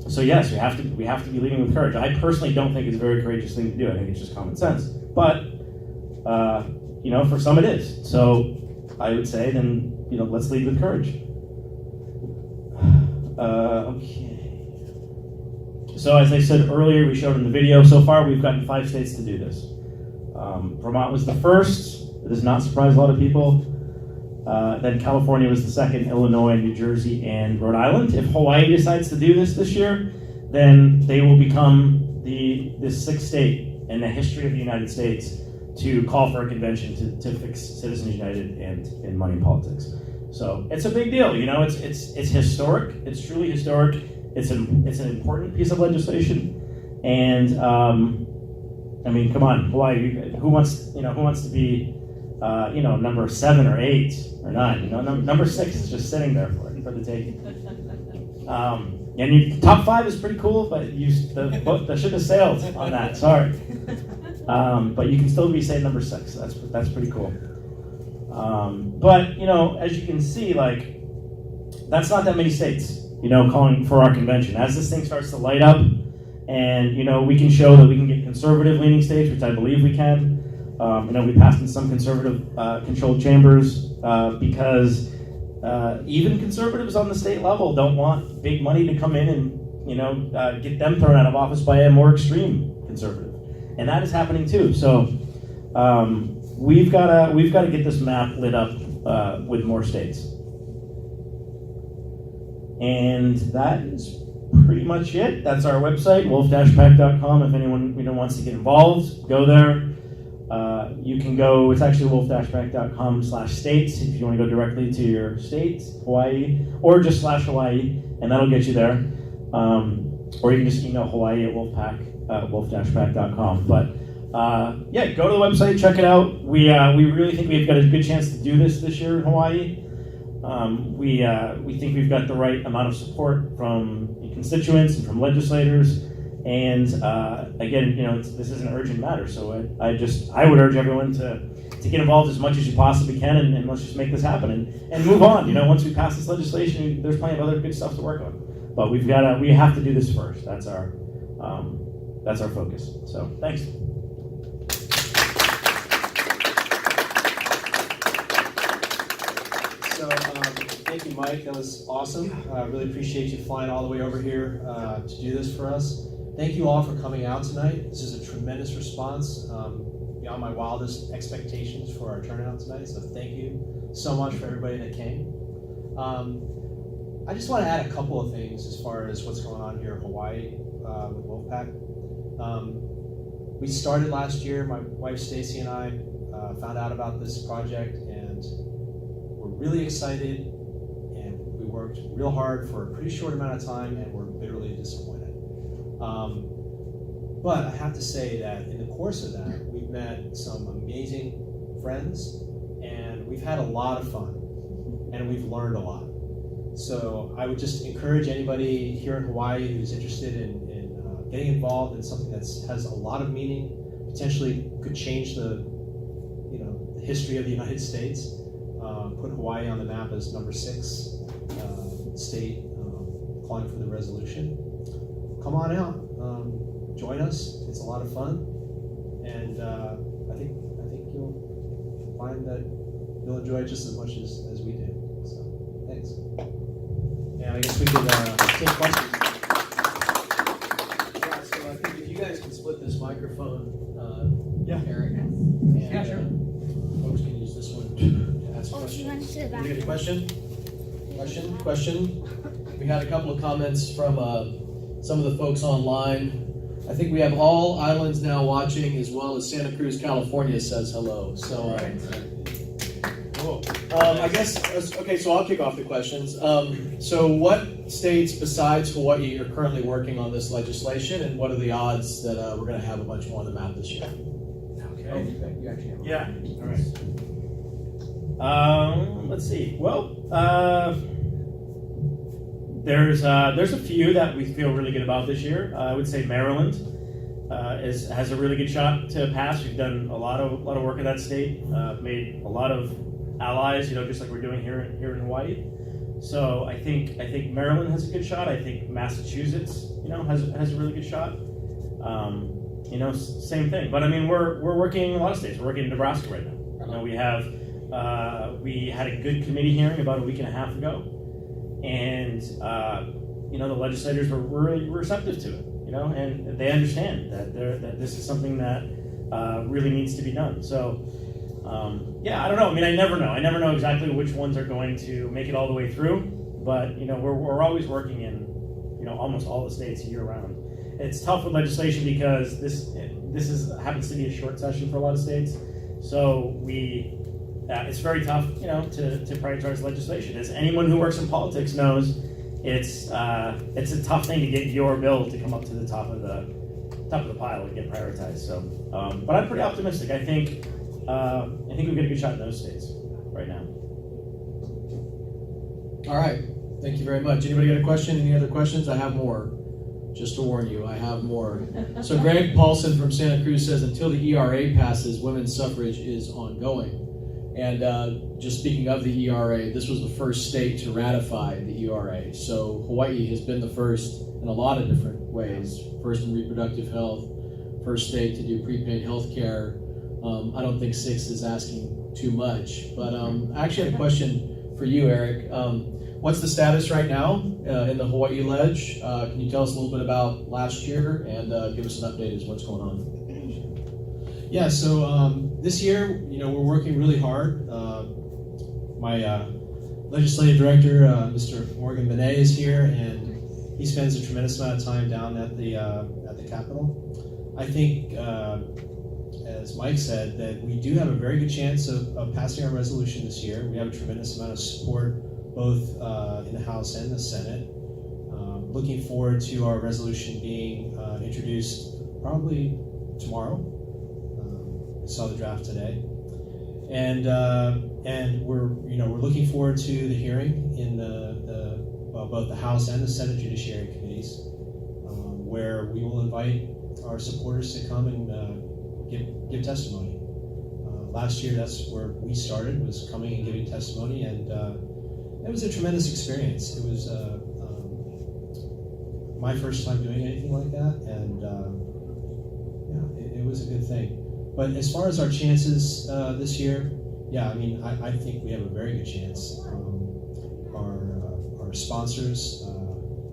So yes, we have to be leading with courage. I personally don't think it's a very courageous thing to do. I think it's just common sense. But for some it is. So I would say then let's lead with courage. Okay. So as I said earlier, we showed in the video. So far, we've gotten 5 states to do this. Vermont was the first. It does not surprise a lot of people. Then California was the second, Illinois, New Jersey, and Rhode Island. If Hawaii decides to do this year, then they will become the 6th state in the history of the United States to call for a convention to fix Citizens United and money in politics. So it's a big deal, you know. It's historic. It's truly historic. It's an important piece of legislation, and I mean, come on, Hawaii. Who wants to be number 7 or 8 or 9? You know, number 6 is just sitting there for the taking. And your top 5 is pretty cool, but the ship has sailed on that. Sorry, but you can still be say number 6. That's pretty cool. But you know, as you can see, like that's not that many states, you know, calling for our convention. As this thing starts to light up, and you know, we can show that we can get conservative-leaning states, which I believe we can. You know, we passed in some conservative-controlled chambers because even conservatives on the state level don't want big money to come in and, you know, get them thrown out of office by a more extreme conservative, and that is happening too. So we've got to get this map lit up with more states, and that is pretty much it. That's our website, wolf-pac.com. If anyone wants to get involved, go there. You can go, it's actually wolf-pac.com/states if you want to go directly to your state, Hawaii, or just /Hawaii, and that'll get you there. Or you can just email Hawaii at wolf-pac.com. But yeah, go to the website, check it out. We really think we've got a good chance to do this year in Hawaii. We think we've got the right amount of support from constituents and from legislators. And again, you know, this is an urgent matter, so I would urge everyone to get involved as much as you possibly can, and let's just make this happen and move on. You know, once we pass this legislation, there's plenty of other good stuff to work on. But we have to do this first. That's our focus. So thanks. So thank you, Mike. That was awesome. I really appreciate you flying all the way over here to do this for us. Thank you all for coming out tonight. This is a tremendous response, beyond my wildest expectations for our turnout tonight. So thank you so much for everybody that came. I just want to add a couple of things as far as what's going on here in Hawaii with Wolf-Pac. We started last year. My wife Stacy and I found out about this project, and we're really excited. And we worked real hard for a pretty short amount of time, and we're bitterly disappointed. But I have to say that in the course of that, we've met some amazing friends, and we've had a lot of fun, and we've learned a lot. So I would just encourage anybody here in Hawaii who's interested in getting involved in something that has a lot of meaning, potentially could change the history of the United States, put Hawaii on the map as number 6 state calling for the resolution. Come on out, join us. It's a lot of fun, and I think you'll find that you'll enjoy it just as much as we do. So thanks. And I guess we could take questions. Yeah, so I think if you guys can split this microphone, Eric. And, Yeah, sure. Folks can use this one to ask questions. Any question? We had a couple of comments from some of the folks online. I think we have all islands now watching, as well as Santa Cruz, California says hello. So, cool. I guess, okay, so I'll kick off the questions. So what states besides Hawaii are currently working on this legislation, and what are the odds that we're going to have a bunch more on the map this year? Okay. You actually have all right. Let's see. Well, there's a few that we feel really good about this year. I would say Maryland has a really good shot to pass. We've done a lot of work in that state, made a lot of allies, just like we're doing here in Hawaii. So I think Maryland has a good shot. I think Massachusetts, has a really good shot. Same thing. But I mean, we're working in a lot of states. We're working in Nebraska right now. We had a good committee hearing about a week and a half ago. And, the legislators were really receptive to it, and they understand that this is something that really needs to be done. So, I don't know. I mean, I never know. I never know exactly which ones are going to make it all the way through. But, we're always working in, almost all the states year round. it's tough with legislation because this happens to be a short session for a lot of states. So it's very tough, to prioritize legislation. As anyone who works in politics knows, it's a tough thing to get your bill to come up to the top of the pile and get prioritized. So, but I'm pretty optimistic. I think we've got a good shot in those states right now. All right. Thank you very much. Anybody got a question? Any other questions? I have more. Just to warn you, I have more. So Greg Paulson from Santa Cruz says, until the ERA passes, women's suffrage is ongoing. And just speaking of the ERA, this was the first state to ratify the ERA. So Hawaii has been the first in a lot of different ways. First in reproductive health, first state to do prepaid health care. I don't think 6 is asking too much. But I actually had a question for you, Eric. What's the status right now in the Hawaii Ledge? Can you tell us a little bit about last year and give us an update as what's going on? Yeah, so this year, we're working really hard. My legislative director, Mr. Morgan Bonnet, is here, and he spends a tremendous amount of time down at the Capitol. I think, as Mike said, that we do have a very good chance of passing our resolution this year. We have a tremendous amount of support both in the House and the Senate. Looking forward to our resolution being introduced probably tomorrow. I saw the draft today, and we're looking forward to the hearing in both the House and the Senate Judiciary Committees, where we will invite our supporters to come and give testimony. Last year, that's where we started, was coming and giving testimony, and it was a tremendous experience. It was my first time doing anything like that, and it was a good thing. But as far as our chances this year, I think we have a very good chance. Our sponsors,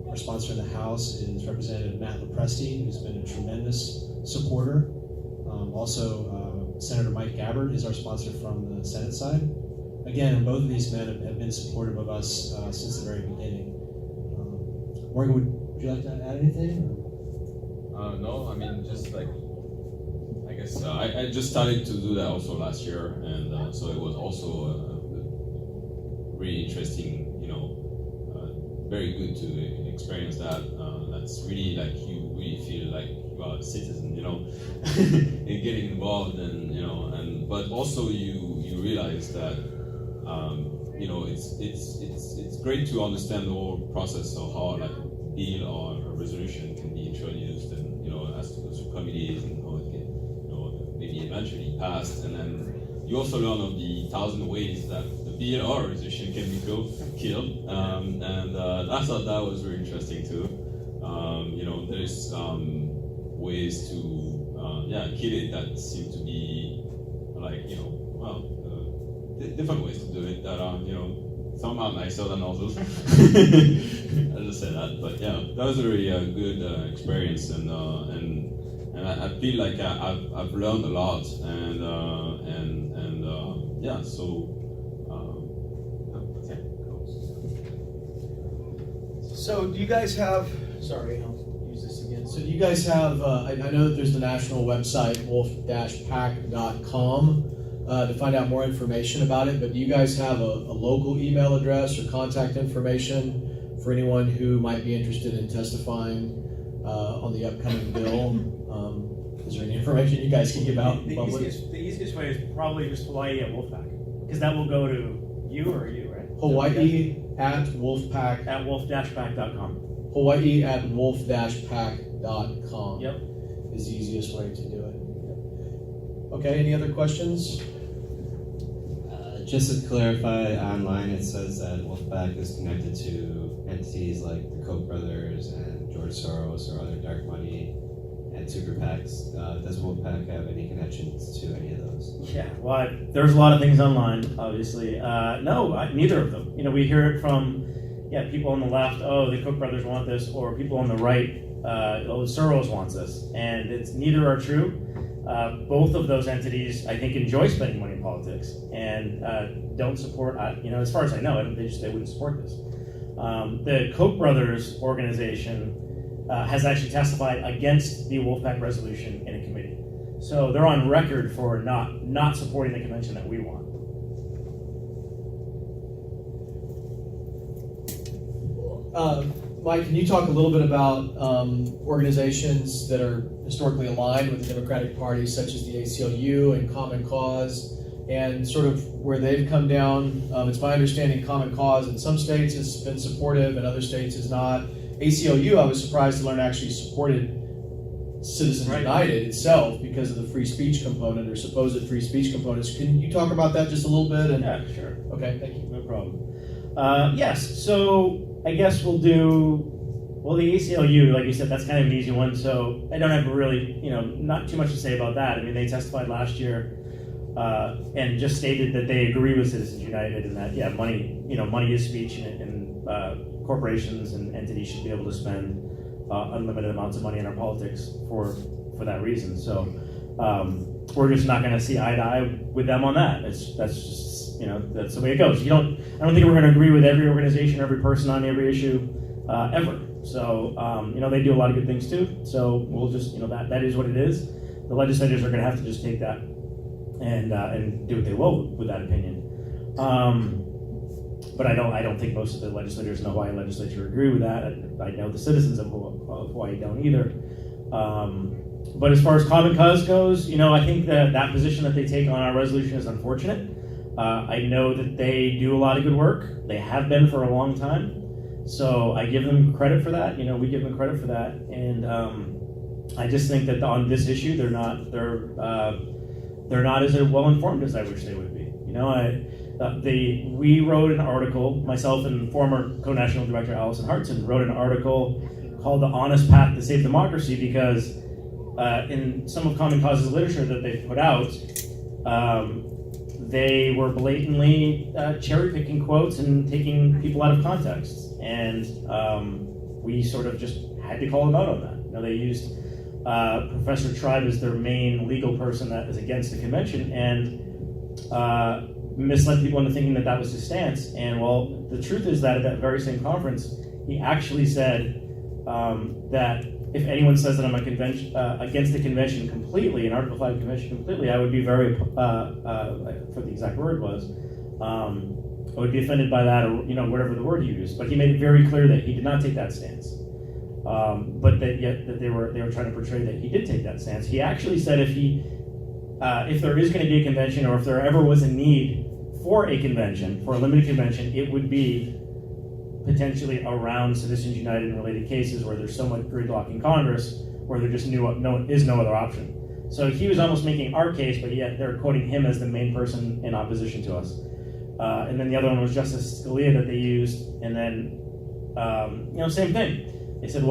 our sponsor in the House is Representative Matt LaPresti, who's been a tremendous supporter. Also, Senator Mike Gabbard is our sponsor from the Senate side. Again, both of these men have been supportive of us since the very beginning. Morgan, would you like to add anything? No, just like, I guess I just started to do that also last year, and so it was also really interesting, very good to experience that. That's really like, you really feel like you are a citizen, and getting involved, and but also you realize that it's great to understand the whole process of how like a bill or a resolution can be introduced, and as to go through committees and how it can maybe eventually passed, and then you also learn of the 1,000 ways that the bill or resolution can be killed, and I thought that was really interesting too. There's ways to kill it that seem to be like different ways to do it that are some are nicer than others. I just say that, but that was a really good experience, and I feel like I've learned a lot, So do you guys have, sorry, I'll use this again. So do you guys have, I know that there's the national website, wolf-pac.com, to find out more information about it, but do you guys have a local email address or contact information for anyone who might be interested in testifying on the upcoming bill? Is there any information you guys can give out in public? The easiest way is probably just Hawaii at Wolf-pac, because that will go to you or you, right? Hawaii at wolf-pac. At wolf-pac.com. Hawaii at wolf-pac.com. Yep. Is the easiest way to do it. Okay, any other questions? Just to clarify, online it says that Wolf-pac is connected to entities like the Koch brothers and George Soros or other dark money and super PACs. Does Wolf-pac have any connections to any of those? Yeah, well, there's a lot of things online, obviously. No, neither of them. We hear it from people on the left, the Koch brothers want this, or people on the right, Soros wants this, and neither are true. Both of those entities, I think, enjoy spending money in politics and don't support, as far as I know, they wouldn't support this. The Koch brothers organization has actually testified against the wolf-pac resolution in a committee. So they're on record for not supporting the convention that we want. Mike, can you talk a little bit about organizations that are historically aligned with the Democratic Party, such as the ACLU and Common Cause, and sort of where they've come down? It's my understanding Common Cause in some states has been supportive, and other states has not. ACLU, I was surprised to learn, actually supported Citizens United itself because of the free speech component, or supposed free speech components. Can you talk about that just a little bit? Yeah, sure. Okay, thank you. No problem. Yes, so I guess we'll do, well, the ACLU, like you said, that's kind of an easy one, so I don't have really, not too much to say about that. I mean, they testified last year and just stated that they agree with Citizens United and that, yeah, money is speech, and corporations and entities should be able to spend unlimited amounts of money in our politics for that reason. So we're just not going to see eye to eye with them on that. That's just, that's the way it goes. I don't think we're going to agree with every organization, every person on every issue ever. So they do a lot of good things too. So we'll just, that is what it is. The legislators are going to have to just take that and do what they will with that opinion. But I don't think most of the legislators in the Hawaii legislature agree with that. I know the citizens of Hawaii don't either. But as far as Common Cause goes, I think that position that they take on our resolution is unfortunate. I know that they do a lot of good work. They have been for a long time. So I give them credit for that. We give them credit for that. And I just think that on this issue, they're not as well informed as I wish they would be. We wrote an article, myself and former co-national director Allison Hartson wrote an article called "The Honest Path to Save Democracy" because in some of Common Cause's literature that they've put out, they were blatantly cherry-picking quotes and taking people out of context. And we sort of just had to call them out on that. They used Professor Tribe as their main legal person that is against the convention, and misled people into thinking that was his stance. And well, the truth is that at that very same conference, he actually said that if anyone says that I'm against the convention completely, an Article 5 convention completely, I would be very, what the exact word was, I would be offended by that, or whatever the word he used. But he made it very clear that he did not take that stance. But that they were trying to portray that he did take that stance. He actually said if there is going to be a convention, or if there ever was a need for a convention, for a limited convention, it would be potentially around Citizens United and related cases where there's so much gridlock in Congress, where there just is no other option. So he was almost making our case, but yet they're quoting him as the main person in opposition to us. And then the other one was Justice Scalia that they used, and then same thing. They said,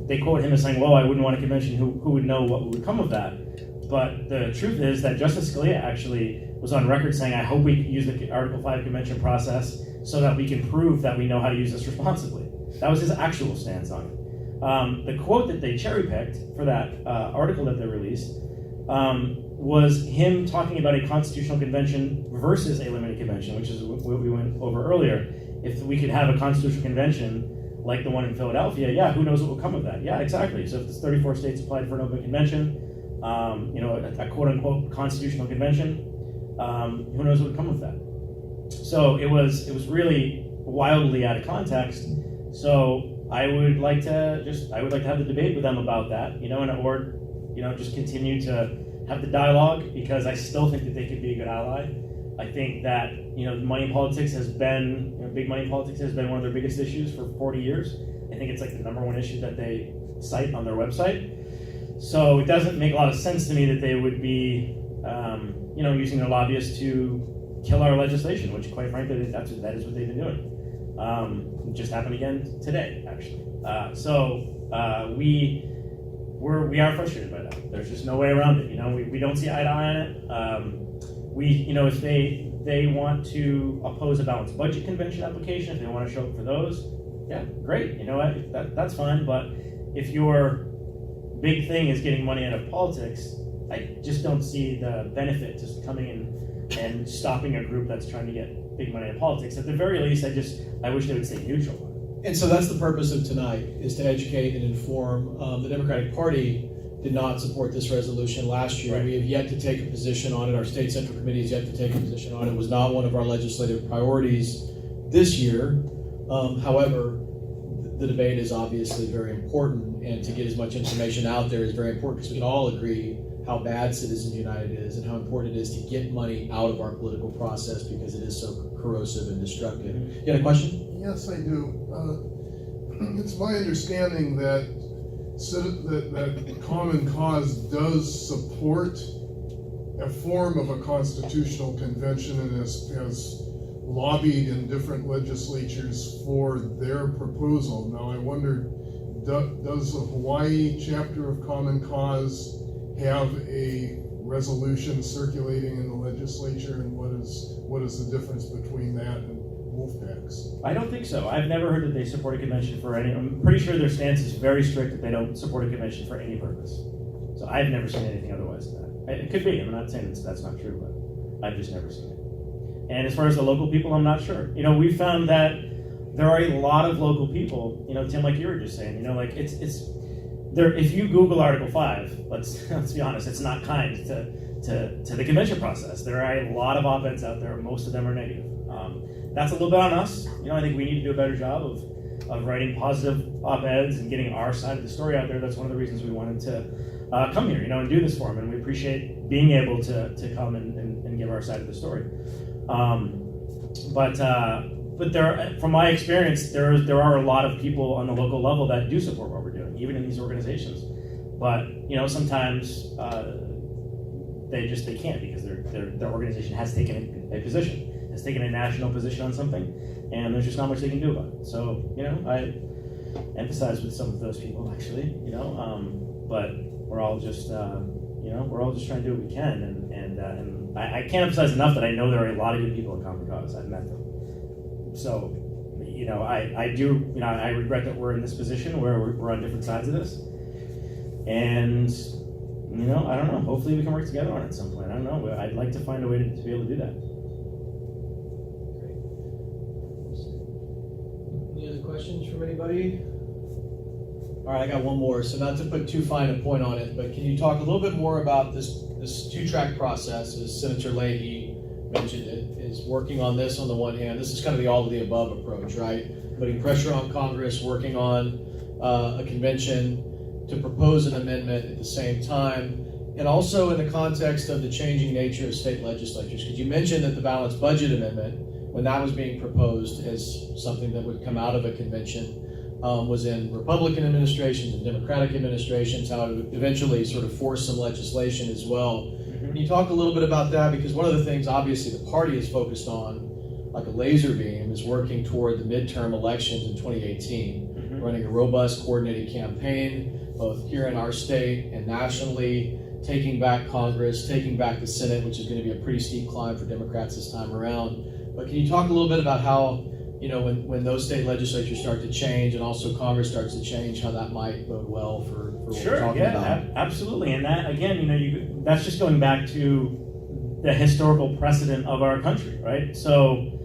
they quote him as saying, "Well, I wouldn't want a convention. Who would know what would come of that?" But the truth is that Justice Scalia actually was on record saying, "I hope we use the Article 5 convention process so that we can prove that we know how to use this responsibly." That was his actual stance on it. The quote that they cherry-picked for that article that they released was him talking about a constitutional convention versus a limited convention, which is what we went over earlier. If we could have a constitutional convention like the one in Philadelphia, who knows what will come of that? Yeah, exactly. So if there's 34 states applied for an open convention, a quote-unquote constitutional convention, who knows what would come of that? So it was really wildly out of context. So I would like to have the debate with them about that, or just continue to have the dialogue, because I still think that they could be a good ally. I think that money in politics has been big money in politics has been one of their biggest issues for 40 years. I think it's like the #1 issue that they cite on their website. So it doesn't make a lot of sense to me that they would be, using their lobbyists to kill our legislation, which, quite frankly, that is what they've been doing. It just happened again today, actually. We are frustrated by that. There's just no way around it. We don't see eye to eye on it. If they want to oppose a balanced budget convention application, if they want to show up for those, yeah, great. That's fine. But if your big thing is getting money out of politics, I just don't see the benefit to coming in and stopping a group that's trying to get big money out of politics. At the very least, I wish they would stay neutral. And so that's the purpose of tonight, is to educate and inform. The Democratic Party did not support this resolution last year. Right. We have yet to take a position on it. Our state central committee has yet to take a position on it. It was not one of our legislative priorities this year. However, the debate is obviously very important, and to get as much information out there is very important, because we can all agree how bad Citizens United is and how important it is to get money out of our political process, because it is so corrosive and destructive. You got a question? Yes, I do. It's my understanding that Common Cause does support a form of a constitutional convention and has lobbied in different legislatures for their proposal. Now, I wonder, does the Hawaii chapter of Common Cause have a resolution circulating in the legislature, and what is the difference between that and wolf-pacs? I don't think so. I've never heard that they support a convention for any. I'm pretty sure their stance is very strict that they don't support a convention for any purpose. So I've never seen anything otherwise than that. It could be. I'm not saying that's not true, but I've just never seen it. And as far as the local people, I'm not sure. We found that there are a lot of local people. Tim, like you were just saying. Like it's there. If you Google Article 5, let's be honest, it's not kind to the convention process. There are a lot of op-eds out there. Most of them are negative. That's a little bit on us. I think we need to do a better job of writing positive op-eds and getting our side of the story out there. That's one of the reasons we wanted to come here, and do this forum. And we appreciate being able to come and give our side of the story. But there, from my experience, there are a lot of people on the local level that do support what we're doing, even in these organizations. But sometimes they can't, because their organization has taken a position. Has taken a national position on something, and there's just not much they can do about it. So, I empathize with some of those people, actually, but we're all just, we're all just trying to do what we can, and I can't emphasize enough that I know there are a lot of good people in Common Cause. I've met them. So, I regret that we're in this position where we're on different sides of this, and, I don't know, hopefully we can work together on it at some point. I don't know, I'd like to find a way to be able to do that. Questions from anybody? All right, I got one more. So not to put too fine a point on it, but can you talk a little bit more about this two-track process, as Senator Leahy mentioned it, is working on this on the one hand. This is kind of the all-of-the-above approach, right? Putting pressure on Congress, working on a convention to propose an amendment at the same time, and also in the context of the changing nature of state legislatures. Because you mentioned that the balanced budget amendment, when that was being proposed as something that would come out of a convention, was in Republican administrations and Democratic administrations, how it would eventually sort of force some legislation as well. Can you talk a little bit about that? Because one of the things, obviously, the party is focused on, like a laser beam, is working toward the midterm elections in 2018, running a robust, coordinated campaign, both here in our state and nationally, taking back Congress, taking back the Senate, which is going to be a pretty steep climb for Democrats this time around. But can you talk a little bit about how, when those state legislatures start to change and also Congress starts to change, how that might bode well for what we're talking about? Absolutely. And that, again, that's just going back to the historical precedent of our country, right? So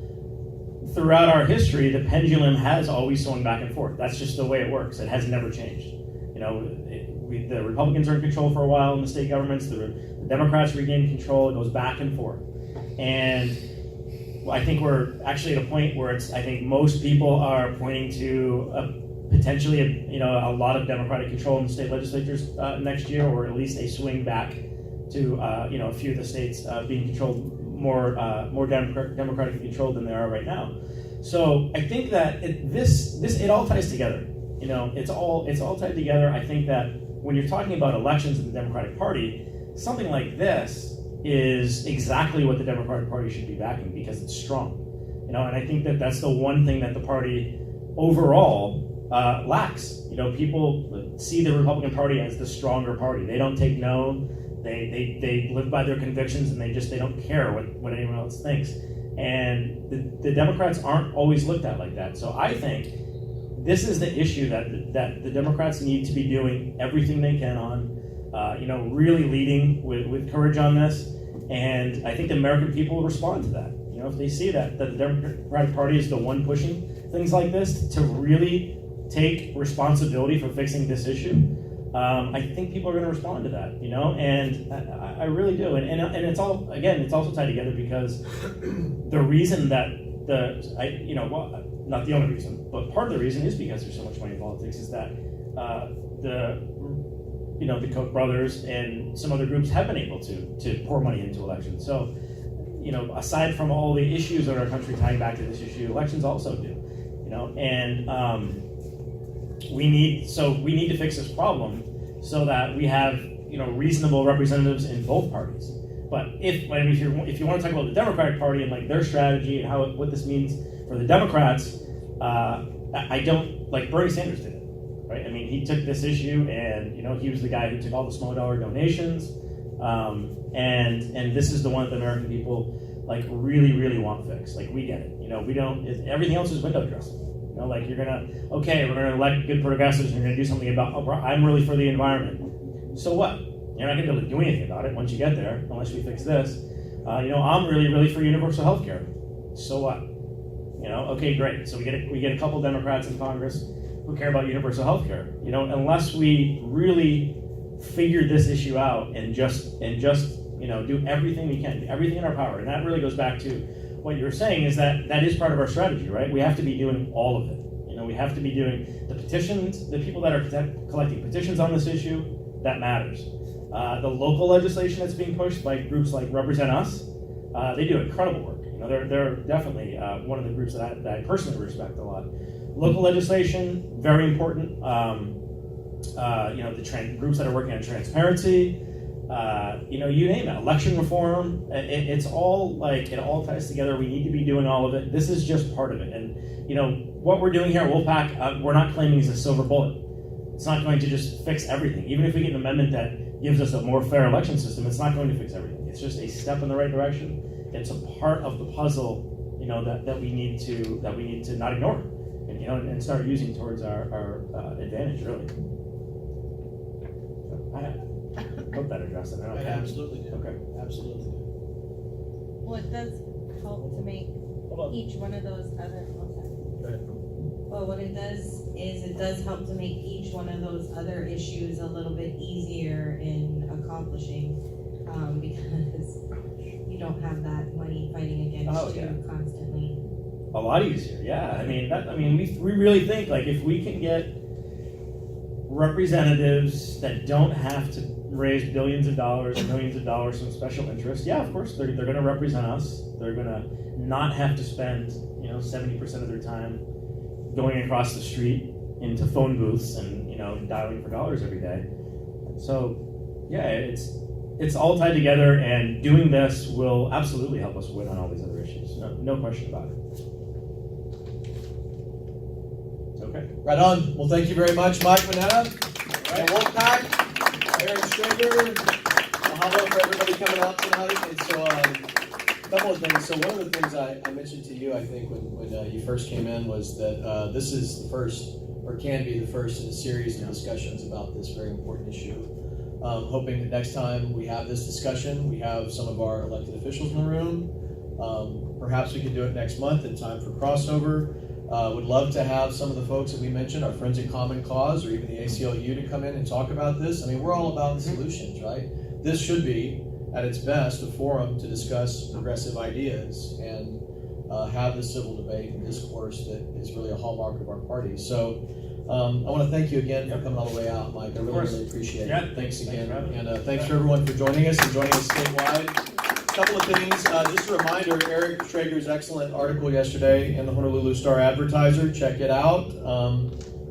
throughout our history, the pendulum has always swung back and forth. That's just the way it works. It has never changed. The Republicans are in control for a while in the state governments. The Democrats regain control. It goes back and forth. And I think we're actually at a point where I think most people are pointing to potentially a lot of Democratic control in the state legislatures next year, or at least a swing back to a few of the states being controlled more democratically controlled than they are right now. So I think that it all ties together. It's all tied together. I think that when you're talking about elections in the Democratic Party, something like this is exactly what the Democratic Party should be backing, because it's strong. And I think that that's the one thing that the party overall lacks. People see the Republican Party as the stronger party. They don't take no. They live by their convictions, and they don't care what anyone else thinks. And the Democrats aren't always looked at like that. So I think this is the issue that the Democrats need to be doing everything they can on. Really leading with courage on this, and I think the American people will respond to that. If they see that the Democratic Party is the one pushing, things like this, to really take responsibility for fixing this issue, I think people are going to respond to that, you know, and I really do. And it's all, again, it's also tied together because the reason that not the only reason, but part of the reason is because there's so much money in politics is that the Koch brothers and some other groups have been able to pour money into elections. So, you know, aside from all the issues in our country tying back to this issue, elections also do, you know, and we need to fix this problem so that we have, you know, reasonable representatives in both parties. But if you want to talk about the Democratic Party and like their strategy and what this means for the Democrats, I don't, like Bernie Sanders did it, right? I mean, he took this issue and, you know, he was the guy who took all the small dollar donations, and this is the one that the American people like really, really want fixed. Like, we get it, you know, everything else is window dressing. You know, like we're gonna elect good progressives and we're gonna do something about, I'm really for the environment. So what? You're not gonna be able to do anything about it once you get there, unless we fix this. You know, I'm really, really for universal health care. So what? You know, okay, great. So we get a couple Democrats in Congress who care about universal health care. You know, unless we really figure this issue out and just you know, do everything we can, everything in our power. And that really goes back to what you were saying, is that is part of our strategy, right? We have to be doing all of it. You know, we have to be doing the petitions, the people that are collecting petitions on this issue, that matters. The local legislation that's being pushed by groups like Represent Us, they do incredible work. You know, they're definitely one of the groups that I personally respect a lot. Local legislation, very important. You know, the groups that are working on transparency, you know, you name it, election reform, it's all like, it all ties together. We need to be doing all of it. This is just part of it. And, you know, what we're doing here at Wolf-pac, we're not claiming is a silver bullet. It's not going to just fix everything. Even if we get an amendment that gives us a more fair election system, it's not going to fix everything. It's just a step in the right direction. It's a part of the puzzle, you know, that we need to not ignore, and, you know, and start using towards our advantage, really. I hope that addressed it. I absolutely do. Okay. Absolutely do. Well, it does help to make each one of those other. Well, what it does is it does help to make each one of those other issues a little bit easier in accomplishing, because you don't have that money fighting against you constantly. A lot easier, yeah. I mean, we really think, like, if we can get representatives that don't have to raise billions of dollars, millions of dollars from special interests, yeah, of course, they're going to represent us. They're going to not have to spend, you know, 70% of their time going across the street into phone booths and, you know, dialing for dollars every day. So, yeah, it's all tied together, and doing this will absolutely help us win on all these other issues. No question about it. Okay. Right on. Well, thank you very much, Mike Monetta, right. Wolf-pac, Eric Schrager, mahalo for everybody coming out tonight. And so, a couple of things. So one of the things I mentioned to you, I think, when you first came in, was that this is the first, or can be the first, in a series of discussions about this very important issue. Hoping that next time we have this discussion, we have some of our elected officials in the room. Perhaps we could do it next month in time for crossover. Would love to have some of the folks that we mentioned, our friends in Common Cause, or even the ACLU, to come in and talk about this. I mean, we're all about solutions, right? This should be, at its best, a forum to discuss progressive ideas and have the civil debate and discourse that is really a hallmark of our party. So I want to thank you again for coming all the way out, Mike. I really appreciate it. Thanks again. And thanks for everyone for joining us and joining us statewide. A couple of things. Just a reminder, Eric Schrager's excellent article yesterday in the Honolulu Star-Advertiser. Check it out.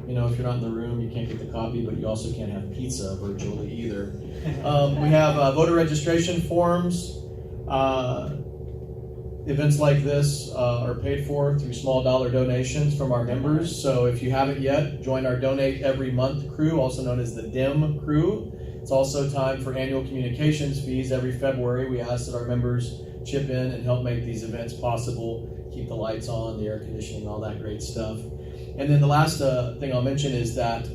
You know, if you're not in the room, you can't get the copy, but you also can't have pizza virtually either. We have voter registration forms. Events like this are paid for through small dollar donations from our members. So if you haven't yet, join our Donate Every Month crew, also known as the DEM crew. It's also time for annual communications fees. Every February, we ask that our members chip in and help make these events possible, keep the lights on, the air conditioning, all that great stuff. And then the last thing I'll mention is that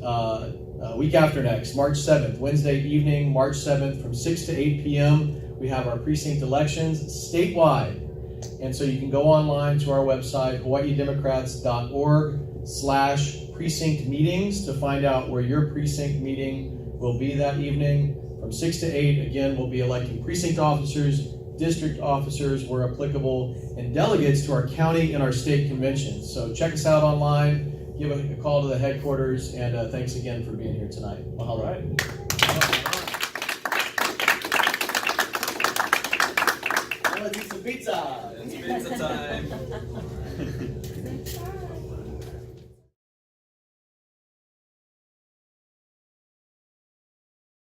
week after next, March 7th, Wednesday evening, March 7th, from 6 to 8 p.m., we have our precinct elections statewide. And so you can go online to our website, hawaiidemocrats.org/precinct meetings to find out where your precinct meeting will be that evening. From 6 to 8, again, we'll be electing precinct officers, district officers where applicable, and delegates to our county and our state conventions. So check us out online, give a call to the headquarters, and thanks again for being here tonight. Mahalo. All right. Let's eat some pizza. It's pizza time.